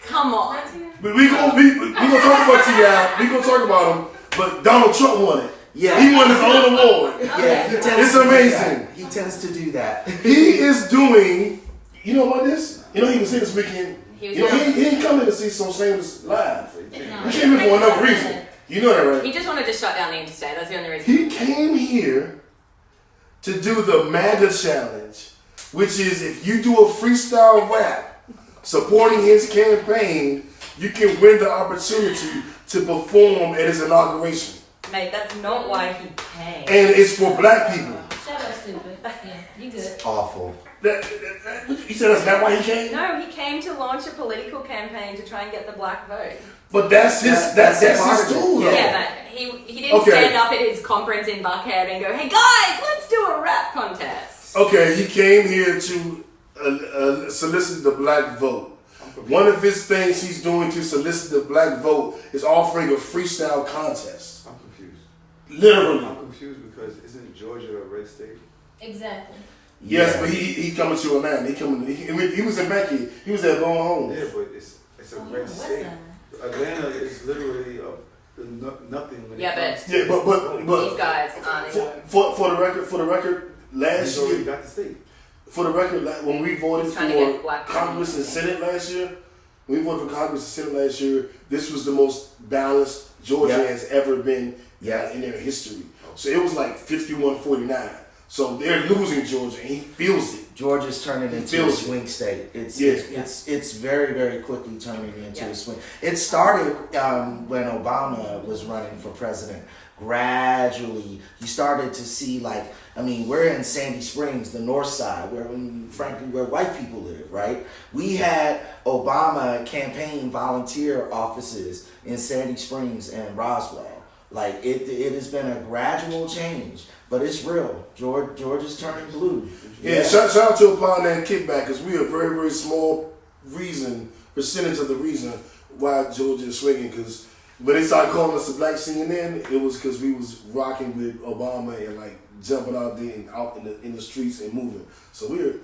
Come on. We gonna talk about T.I. We gonna talk about him, but Donald Trump won it. Yeah. He won his own award. Yeah, he tends It's to do amazing. that. He tends to do that. He is doing. You know about this? You know he was here this weekend. He didn't come in to see some Shameless live. He came in for another reason. You know that, right? He just wanted to shut down the interstate. That's the only reason. He came here to do the MAGA challenge, which is if you do a freestyle rap supporting his campaign, you can win the opportunity to perform at his inauguration. Mate, that's not why he came. And it's for black people. Shut up, stupid. Yeah, you good. Awful. He said that's not why he came? No, he came to launch a political campaign to try and get the black vote. But that's his That's his part of it. tool, though. Yeah, but he didn't Okay. stand up at his conference in Buckhead and go, "Hey guys, let's do a rap contest." Okay, he came here to solicit the black vote. One of his things he's doing to solicit the black vote is offering a freestyle contest. I'm confused. Literally. I'm confused because isn't Georgia a red state? Exactly. Yes, Yeah. but he coming to Atlanta. He was in Becky. He was at Going Home. Yeah, but it's a red West state. Side. Atlanta is literally nothing when Yeah, it comes but- Yeah, but These guys aren't even. for the record, last He's already year, got the state. for the record, when we voted He's trying to get for black Congress and women. Senate last year, when we voted for Congress and Senate last year, this was the most balanced Georgia Yeah. has ever been in their history. So it was like 51-49. So they're losing Georgia, and he feels it. Georgia's turning into a feels it. swing state. It's Yeah. it's very, very quickly turning into Yeah. a swing. It started when Obama was running for president. Gradually, you started to see we're in Sandy Springs, the north side, where white people live, right? We had Obama campaign volunteer offices in Sandy Springs and Roswell. It has been a gradual change, but it's real. Georgia's turning blue. Yeah, shout out to a partner and Kickback, because we are a very, very small percentage of the reason why Georgia is swinging. Because when they started calling us the Black CNN, it was because we was rocking with Obama and jumping out there and out in the streets and moving. So we're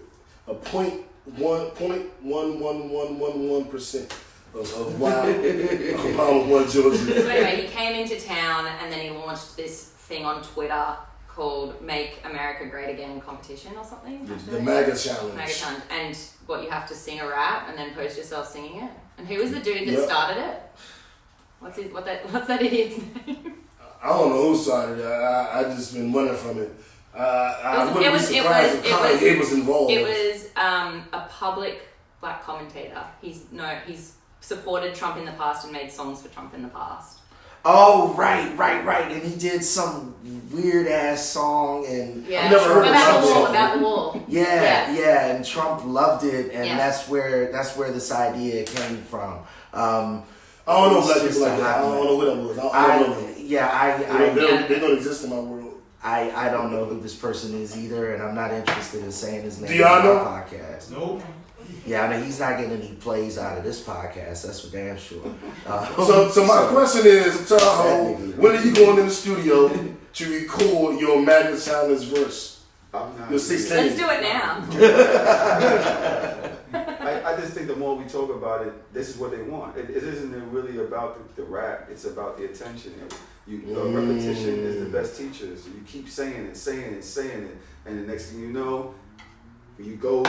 a 0.1111% of why Obama won Georgia. So anyway, he came into town and then he launched this thing on Twitter called "Make America Great Again" competition or something. The MAGA challenge. MAGA challenge. And you have to sing a rap and then post yourself singing it. And who was the dude that Yep. started it? What's that idiot's name? I don't know who started it. I just been running from it. I wouldn't be surprised if Kanye was involved. It was a public black commentator. He's supported Trump in the past and made songs for Trump in the past. Oh, right. And he did some weird ass song and Yeah, I've never heard of about the wall. yeah, and Trump loved it, and Yeah. that's where this idea came from. I don't know It's black just people like a that. I hobby. don't know who that was. I don't know them. They don't exist in my world. I don't know who this person is either, and I'm not interested in saying his name Do y'all on know? my podcast. Nope. Yeah, I know he's not getting any plays out of this podcast. That's for damn sure. So my question is, Tahoe, when are you going in the studio to record your MAGA challenge verse? I'm not. Your 16. Let's do it now. I just think the more we talk about it, this is what they want. It isn't really about the rap. It's about the attention. Repetition is the best teacher. So you keep saying it, and the next thing you know, you go.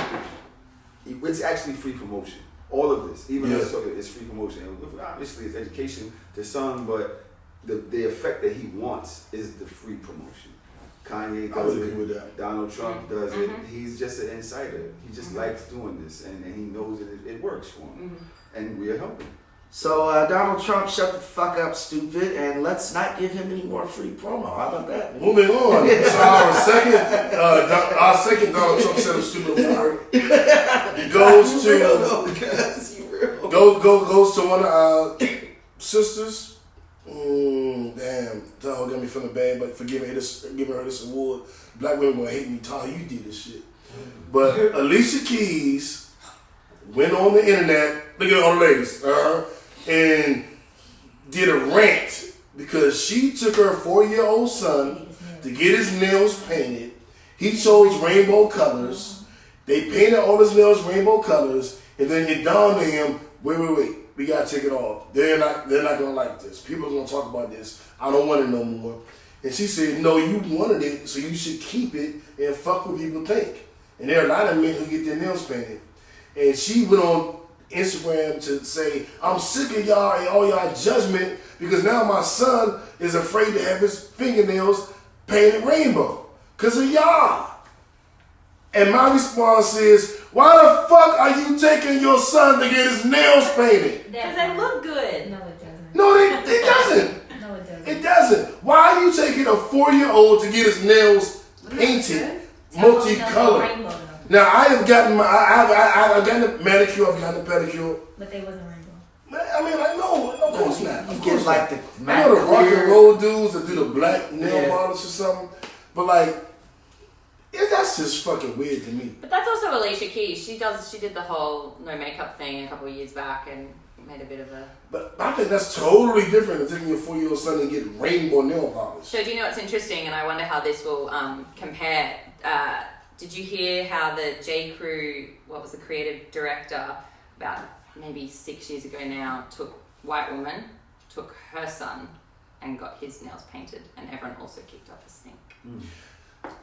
It's actually free promotion. All of this, even though it's free promotion. And obviously, it's education to some, but the effect that he wants is the free promotion. Kanye I does would agree it. with that. Donald Trump does it. He's just an insider. He just likes doing this, and he knows that it works for him, and we are helping. So Donald Trump, shut the fuck up, stupid, and let's not give him any more free promo. How about that? Moving on. So our second Donald Trump said a stupid word goes to goes to one of our sisters. Damn, Tahoe got me feeling bad, but for giving her this award. Black women gonna hate me. Tahoe, you did this shit. But Alicia Keys went on the internet, look at all the ladies, and did a rant because she took her 4-year-old son to get his nails painted. He chose rainbow colors. They painted all his nails rainbow colors, and then it dawned on him, wait, we gotta take it off. They're not gonna like this. People are gonna talk about this. I don't want it no more. And she said, no, you wanted it, so you should keep it and fuck what people think. And there are a lot of men who get their nails painted. And she went on Instagram to say, I'm sick of y'all and all y'all judgment because now my son is afraid to have his fingernails painted rainbow because of y'all. And my response is, why the fuck are you taking your son to get his nails painted? Because they look good. No, it doesn't. No, it doesn't. No, it doesn't. It doesn't. Why are you taking a 4-year-old to get his nails painted, multicolored? Now I have gotten I've gotten a manicure, I've gotten a pedicure. But they wasn't rainbow. I mean, like no, of course not. You Of get course like not. the I know the rock and clear- roll dudes that do the black nail Yeah. polish or something, but like, that's just fucking weird to me. But that's also Alicia Keys. She did the whole no makeup thing a couple of years back and made a bit of a. But I think that's totally different than taking your 4-year-old son and get rainbow nail polish. So do you know what's interesting? And I wonder how this will compare. Did you hear how the J. Crew, what was the creative director, about maybe 6 years ago now, white woman, took her son and got his nails painted, and everyone also kicked up a stink.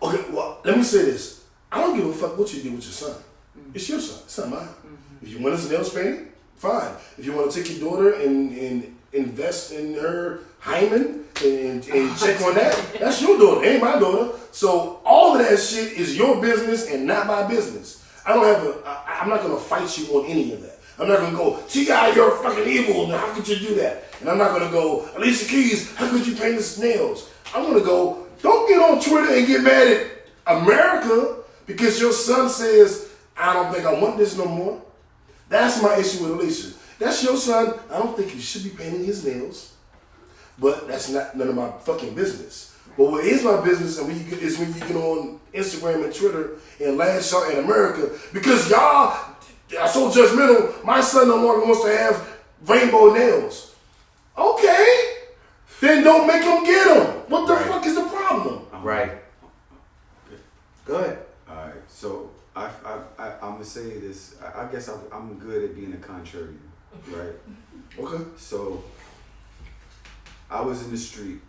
Okay, well, let me say this. I don't give a fuck what you do with your son. It's your son. It's not mine. If you want his nails painted, fine. If you want to take your daughter and invest in her hymen and check on that, that's your daughter. It ain't my daughter. So all of that shit is your business and not my business. I'm not going to fight you on any of that. I'm not going to go, T.I., you're fucking evil. Now, how could you do that? And I'm not going to go, Alicia Keys, how could you paint his nails? I'm going to go, don't get on Twitter and get mad at America because your son says, I don't think I want this no more. That's my issue with Alicia. That's your son. I don't think you should be painting his nails. But that's not none of my fucking business. But what is my business is when you get on Instagram and Twitter and lash out in America because y'all are so judgmental. My son no longer wants to have rainbow nails. Okay. Then don't make him get them. What the fuck is the problem? Right. Go ahead. All right, so I'm gonna say this. I guess I'm good at being a contrarian, right? Okay. So I was in the street,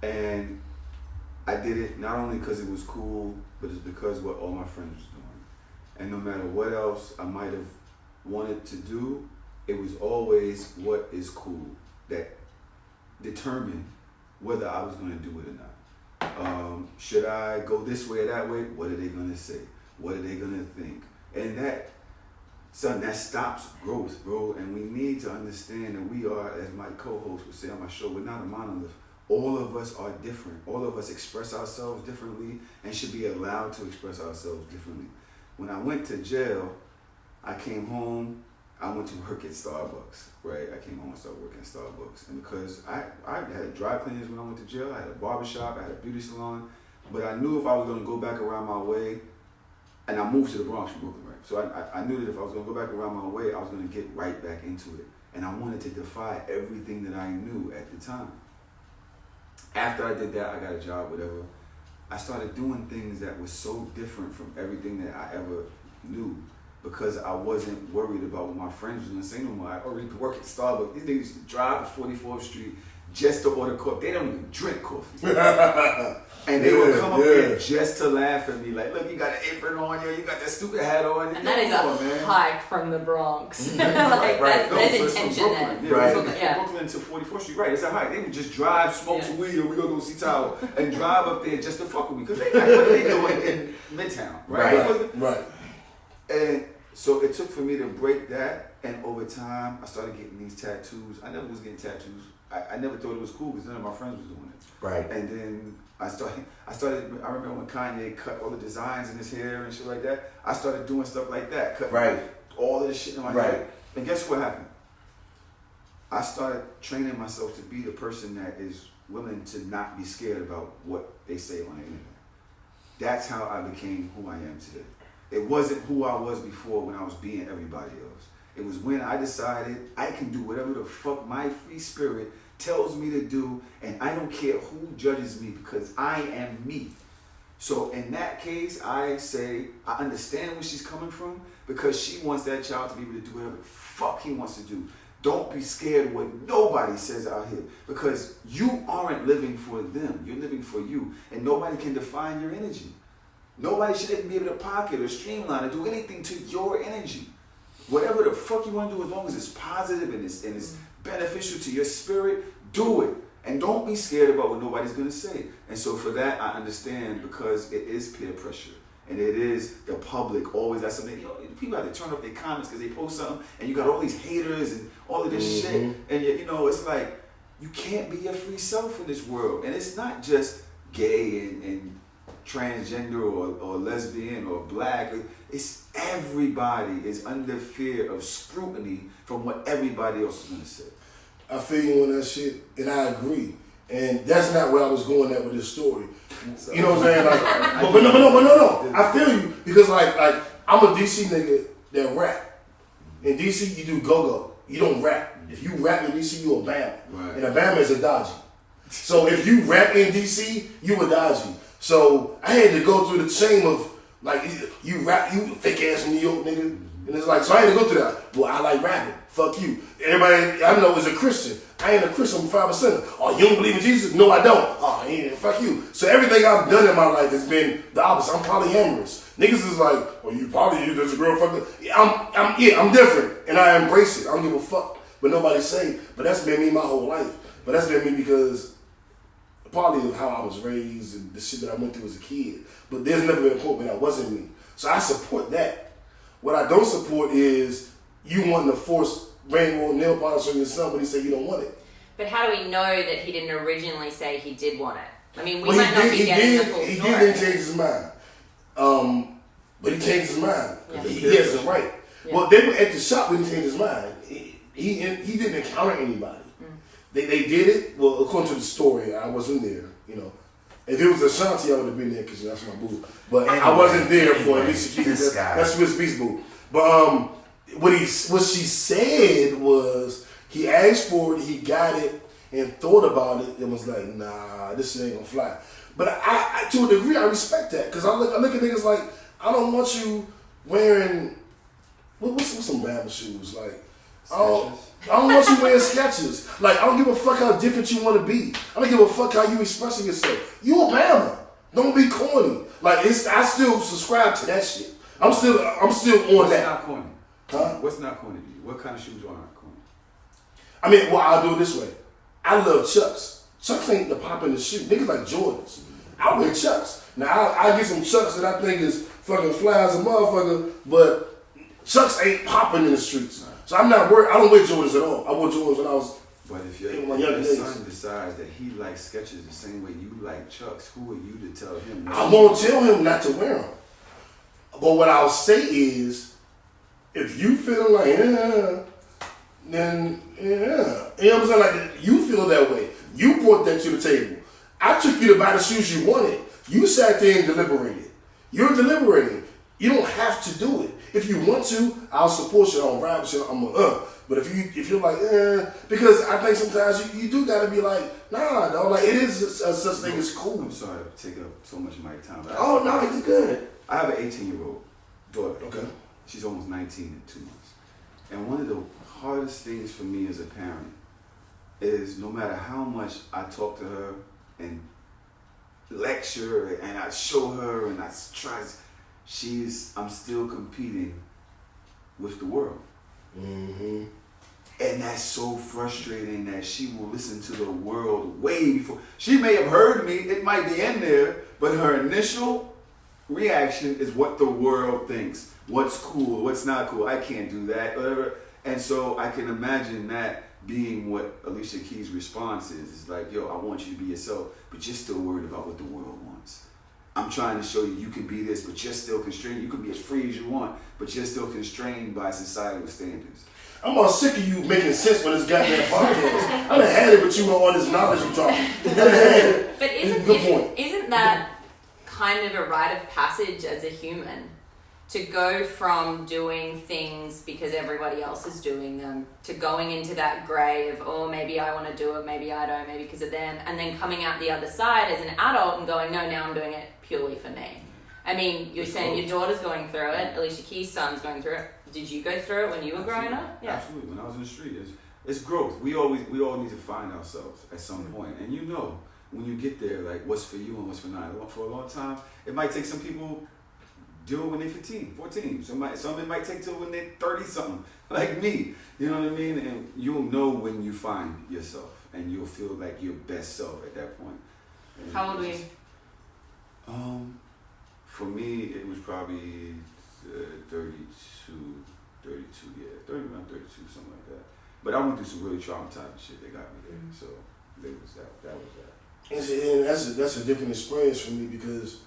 and I did it not only because it was cool, but it's because what all my friends was doing. And no matter what else I might have wanted to do, it was always what is cool that determined whether I was going to do it or not. Should I go this way or that way? What are they going to say? What are they going to think? And that stops growth, bro. And we need to understand that we are, as my co-host would say on my show, we're not a monolith. All of us are different. All of us express ourselves differently and should be allowed to express ourselves differently. When I went to jail, I came home, I went to work at Starbucks, right? I came home and started working at Starbucks. And because I had dry cleaners when I went to jail, I had a barbershop, I had a beauty salon, but I knew if I was going to go back around my way, and I moved to the Bronx from Brooklyn, right? So I knew that if I was going to go back around my way, I was going to get right back into it. And I wanted to defy everything that I knew at the time. After I did that, I got a job, whatever. I started doing things that were so different from everything that I ever knew because I wasn't worried about what my friends were going to say no more. I already worked at Starbucks. These niggas used to drive to 44th Street, just to order coffee. They don't even drink coffee. And they would come up there just to laugh at me, like, look, you got an apron on, you got that stupid hat on. And that is a hike from the Bronx. There's intention there. Brooklyn to 44th Street, right? It's a hike. They would just drive, smoke some weed, or we go see Tahoe, and drive up there just to fuck with me. Because they like, what are they doing in Midtown, right? Right. And so it took for me to break that, and over time, I started getting these tattoos. I never was getting tattoos. I never thought it was cool because none of my friends was doing it. Right. And then I remember when Kanye cut all the designs in his hair and shit like that. I started doing stuff like that, cutting all of the shit in my head. And guess what happened? I started training myself to be the person that is willing to not be scared about what they say on the internet. That's how I became who I am today. It wasn't who I was before when I was being everybody else. It was when I decided I can do whatever the fuck my free spirit tells me to do, and I don't care who judges me because I am me. So in that case, I say I understand where she's coming from because she wants that child to be able to do whatever the fuck he wants to do. Don't be scared of what nobody says out here because you aren't living for them. You're living for you, and nobody can define your energy. Nobody should even be able to pocket or streamline or do anything to your energy. Whatever the fuck you want to do, as long as it's positive and it's beneficial to your spirit, do it. And don't be scared about what nobody's going to say. And so for that, I understand because it is peer pressure. And it is the public always got something. You know, people have to turn off their comments because they post something and you got all these haters and all of this shit. And you know, it's like, you can't be your free self in this world. And it's not just gay and transgender or lesbian or black. It's everybody is under fear of scrutiny from what everybody else is going to say. I feel you on that shit, and I agree. And that's not where I was going at with this story. You know what I'm saying? Like, but no. I feel you because like I'm a DC nigga that rap. In DC, you do go-go. You don't rap. If you rap in DC, you a Bama. Right. And a Bama is a dodgy. So if you rap in DC, you a dodgy. So I had to go through the chain of like you rap, you fake ass New York nigga, and it's like so I had to go through that. Well, I like rapping. Fuck you. Everybody I know is a Christian. I ain't a Christian. I'm 5%. Oh, you don't believe in Jesus? No, I don't. Oh, fuck you. So everything I've done in my life has been the opposite. I'm polyamorous. Niggas is like, oh, you poly? You just a girl? Fuck. I'm different, and I embrace it. I don't give a fuck what nobody say. But that's been me my whole life. But that's been me because partly of how I was raised and the shit that I went through as a kid. But there's never been a point when that wasn't me. So I support that. What I don't support is you wanting to force rainbow nail polish on your son when he say you don't want it. But how do we know that he didn't originally say he did want it? I mean, we might not be getting the full story. He did change his mind. But he changed his mind. Yeah. He has the right. Yeah. Well, they were at the shop when he changed his mind. He didn't encounter anybody. They did it, well, according to the story, I wasn't there, you know. If it was Ashanti, I would have been there because that's my boo. But I wasn't there for Alicia Keys. That's Swiss Beats boo. But what she said was he asked for it, he got it, and thought about it, and was like, nah, this shit ain't gonna fly. But I to a degree, I respect that because I look at niggas like, I don't want you wearing what's some Bama shoes like. I don't want you wearing Skechers. Like, I don't give a fuck how different you want to be. I don't give a fuck how you expressing yourself. You a Bama. Don't be corny. Like, I still subscribe to that shit. I'm still on What's that. What's not corny? Huh? What's not corny to you? What kind of shoes are not corny? I mean, well, I'll do it this way. I love Chucks. Chucks ain't the pop in the shoe. Niggas like Jordans. I wear Chucks. Now, I get some Chucks that I think is fucking fly as a motherfucker, but Chucks ain't popping in the streets. So I'm not worried. I don't wear Jordans at all. I wore Jordans when I was. But if your son decides that he likes Skechers the same way you like Chucks, who are you to tell him? I won't tell him not to wear them. But what I'll say is, if you feel like, then yeah. You know what I'm saying? Like, you feel that way. You brought that to the table. I took you to buy the shoes you wanted. You sat there and deliberated. You're deliberating. You don't have to do it. If you want to, I'll support you. I'll ride with you. But if you're like, because I think sometimes you do gotta be like, nah, no, like it is a such thing as cool. I'm sorry to take up so much of my time. Oh no, it's good. I have an 18-year-old daughter. Okay. She's almost 19 in 2 months. And one of the hardest things for me as a parent is no matter how much I talk to her and lecture and I show her and I try, I'm still competing with the world. Mm-hmm. And that's so frustrating that she will listen to the world way before. She may have heard me, it might be in there, but her initial reaction is what the world thinks. What's cool, what's not cool, I can't do that, whatever. And so I can imagine that being what Alicia Keys' response is. It's like, yo, I want you to be yourself, but you're still worried about what the world wants. I'm trying to show you can be this, but you're still constrained. You can be as free as you want, but you're still constrained by societal standards. I'm all sick of you making sense with this goddamn podcast. I done had it with you on this knowledge you talking. But isn't that kind of a rite of passage as a human? To go from doing things because everybody else is doing them to going into that grey of, oh, maybe I want to do it, maybe I don't, maybe because of them, and then coming out the other side as an adult and going, no, now I'm doing it purely for me. I mean, you're saying your daughter's going through it, Alicia Keys' son's going through it. Did you go through it when you were growing up? Yeah. Absolutely. When I was in the street, it's growth. We all need to find ourselves at some point. And you know, when you get there, like what's for you and what's for not. For a long time, it might take some people do it when they're 15, 14. Some it might take till when they're 30-something, like me. You know what I mean? And you'll know when you find yourself, and you'll feel like your best self at that point. And how old were you? For me, it was probably 32, yeah, around 32, something like that. But I went through some really traumatizing shit that got me there. So that was that. And that's a different experience for me because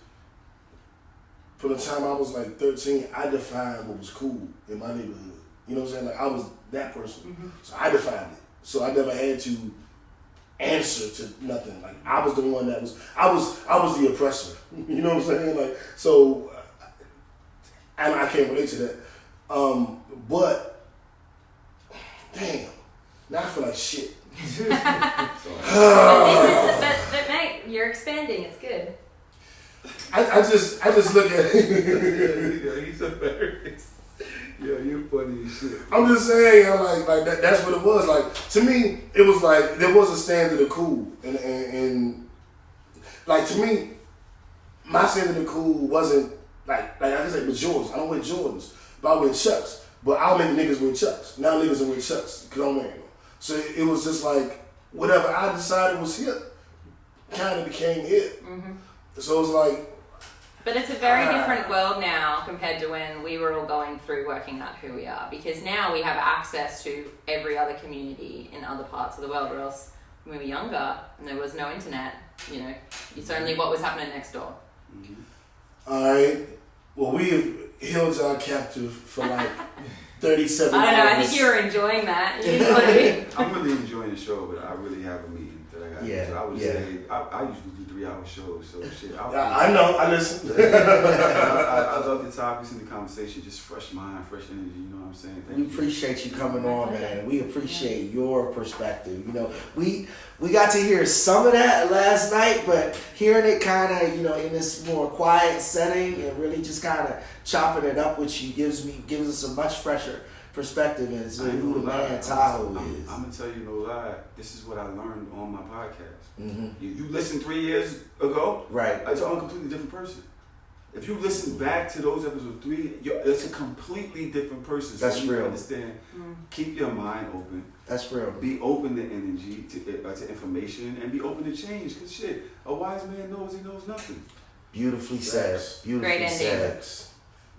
from the time I was like 13, I defined what was cool in my neighborhood. You know what I'm saying? Like I was that person. Mm-hmm. So I defined it. So I never had to answer to nothing. Like I was the one that was I was the oppressor. You know what I'm saying? Like so and I can't relate to that. But damn, now I feel like shit. But mate, you're expanding. It's good. I just look at it. Yeah, he's hilarious. Yeah, you're funny as shit. I'm just saying, I'm like that. That's what it was. Like to me, it was like there was a standard of cool, and like to me, my standard of cool wasn't like I just said with Jordans. I don't wear Jordans, but I wear Chucks. But I'll make niggas wear Chucks. Now niggas will wear Chucks because I'm wearing them. So it was just like whatever I decided was hip, kind of became hip. Mm-hmm. So it was like. But it's a very different world now compared to when we were all going through working out who we are. Because now we have access to every other community in other parts of the world. Or else when we were younger and there was no internet, you know, it's only what was happening next door. Mm-hmm. All right. Well, we have held y'all captive for like 37 I don't know. hours. I think you were enjoying that. You didn't want to be. I'm really enjoying the show, but I really have a meeting that I got. Yeah, So I would yeah. say I usually do 3-hour shows. So shit. I know. I listen. I love the topics and the conversation. Just fresh mind, fresh energy. You know what I'm saying? Thank We you. appreciate you coming on, man. We appreciate your perspective. You know, we got to hear some of that last night, but hearing it kind of, you know, in this more quiet setting and really just kind of chopping it up with you gives us a much fresher perspective into who the man Tahoe is. I'm gonna tell you no lie. This is what I learned on my podcast. Mm-hmm. You listened 3 years ago, Right? it's a completely different person. If you listen back to those episodes 3, it's a completely different person. So That's you real. Understand? Keep your mind open. That's real. Be open to energy, to information, and be open to change. Cause shit, a wise man knows he knows nothing. Beautifully said. Beautifully Great ending. said.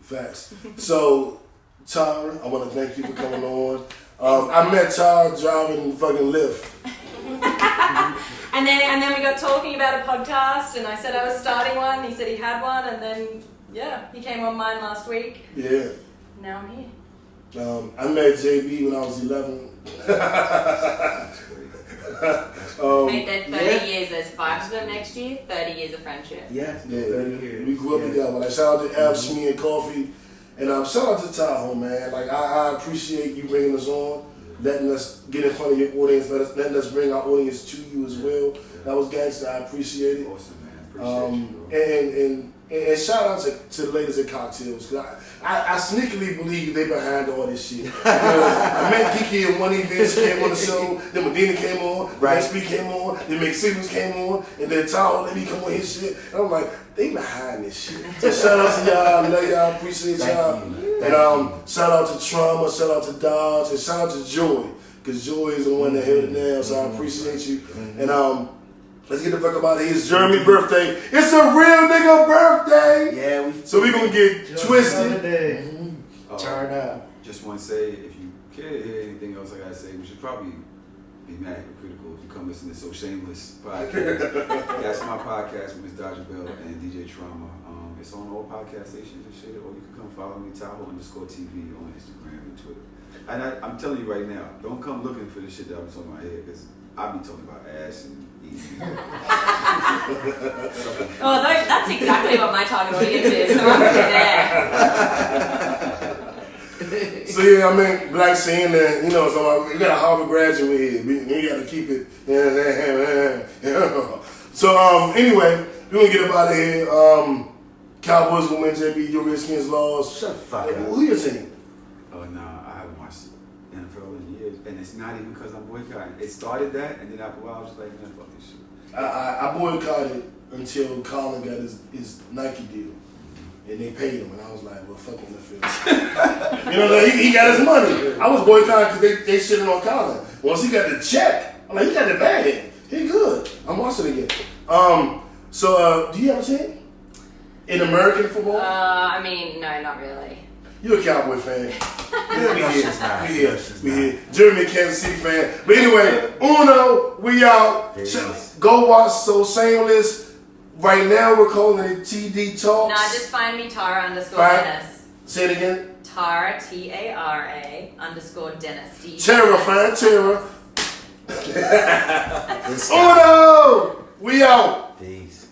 Facts. So, Tara, I want to thank you for coming on. I met Tara driving fucking Lyft. And then we got talking about a podcast, and I said I was starting one. He said he had one, and then he came on mine last week. Yeah. Now I'm here. I met JB when I was 11. Mate, they're 30 years. There's 5 of them next year. 30 years of friendship. Yeah. We grew up together. Like shout out to Al, Shmi, and Coffee, and shout out to Tahoe, man. Like I appreciate you bringing us on, letting us get in front of your audience, letting us bring our audience to you as well. That was gangster. I appreciate it. Awesome, man. And shout out to the ladies at Cocktails. Cause I sneakily believe they behind all this shit. Because I met Kiki at one event, she came on the show, then Medina came on, then SB came on, then McSiggles came on, and then Tahoe let me come on his shit. And I'm like, they behind this shit. So shout out to y'all, I love y'all, appreciate y'all. And shout out to Trauma, shout out to Dodge, and shout out to Joy. Because Joy is the one that held it down, so I appreciate you. And let's get the fuck about it. It's Jeremy's birthday. It's a real nigga birthday. Yeah, so we gonna get twisted. Turn up. Just want to say, if you care to hear anything else I gotta say, we should probably be mad hypocritical if you come listen to So Shameless podcast. That's my podcast with Ms. Dodger Bell and DJ Trauma. It's on all podcast stations and shit, or you can come follow me, Tahoe_TV on Instagram and Twitter. And I'm telling you right now, don't come looking for the shit that I'm talking about here, because I be talking about ass and eating. Oh, that's exactly what my target audience is, so I'm already there. So yeah, I mean, black scene, and so we got a Harvard graduate here. We got to keep it. So anyway, we're gonna get up out of here. Cowboys gonna win. JB, your Redskins lost. Shut the fuck up. Who your team? Oh no, I haven't watched NFL in years, and it's not even because I'm boycotting. It started that, and then after a while, I was just like, man, fuck this shit. I boycotted until Colin got his Nike deal, and they paid him, and I was like, well, fuck NFL. He got his money. I was boycotting because they shitting on Colin. Once he got the check, I'm like, he got the bag. He good. I'm watching again. So do you have a team in American football? I mean, no, not really. You're a Cowboy fan. We here. Not. Jeremy, Kansas City fan. But anyway, Uno, we out. Go watch So Shameless. Right now, we're calling it TD Talks. Nah, just find me Tara_Dennis. Say it again. Tara, TARA_Dennis. Tara, fan, Tara. Uno, we out. Peace.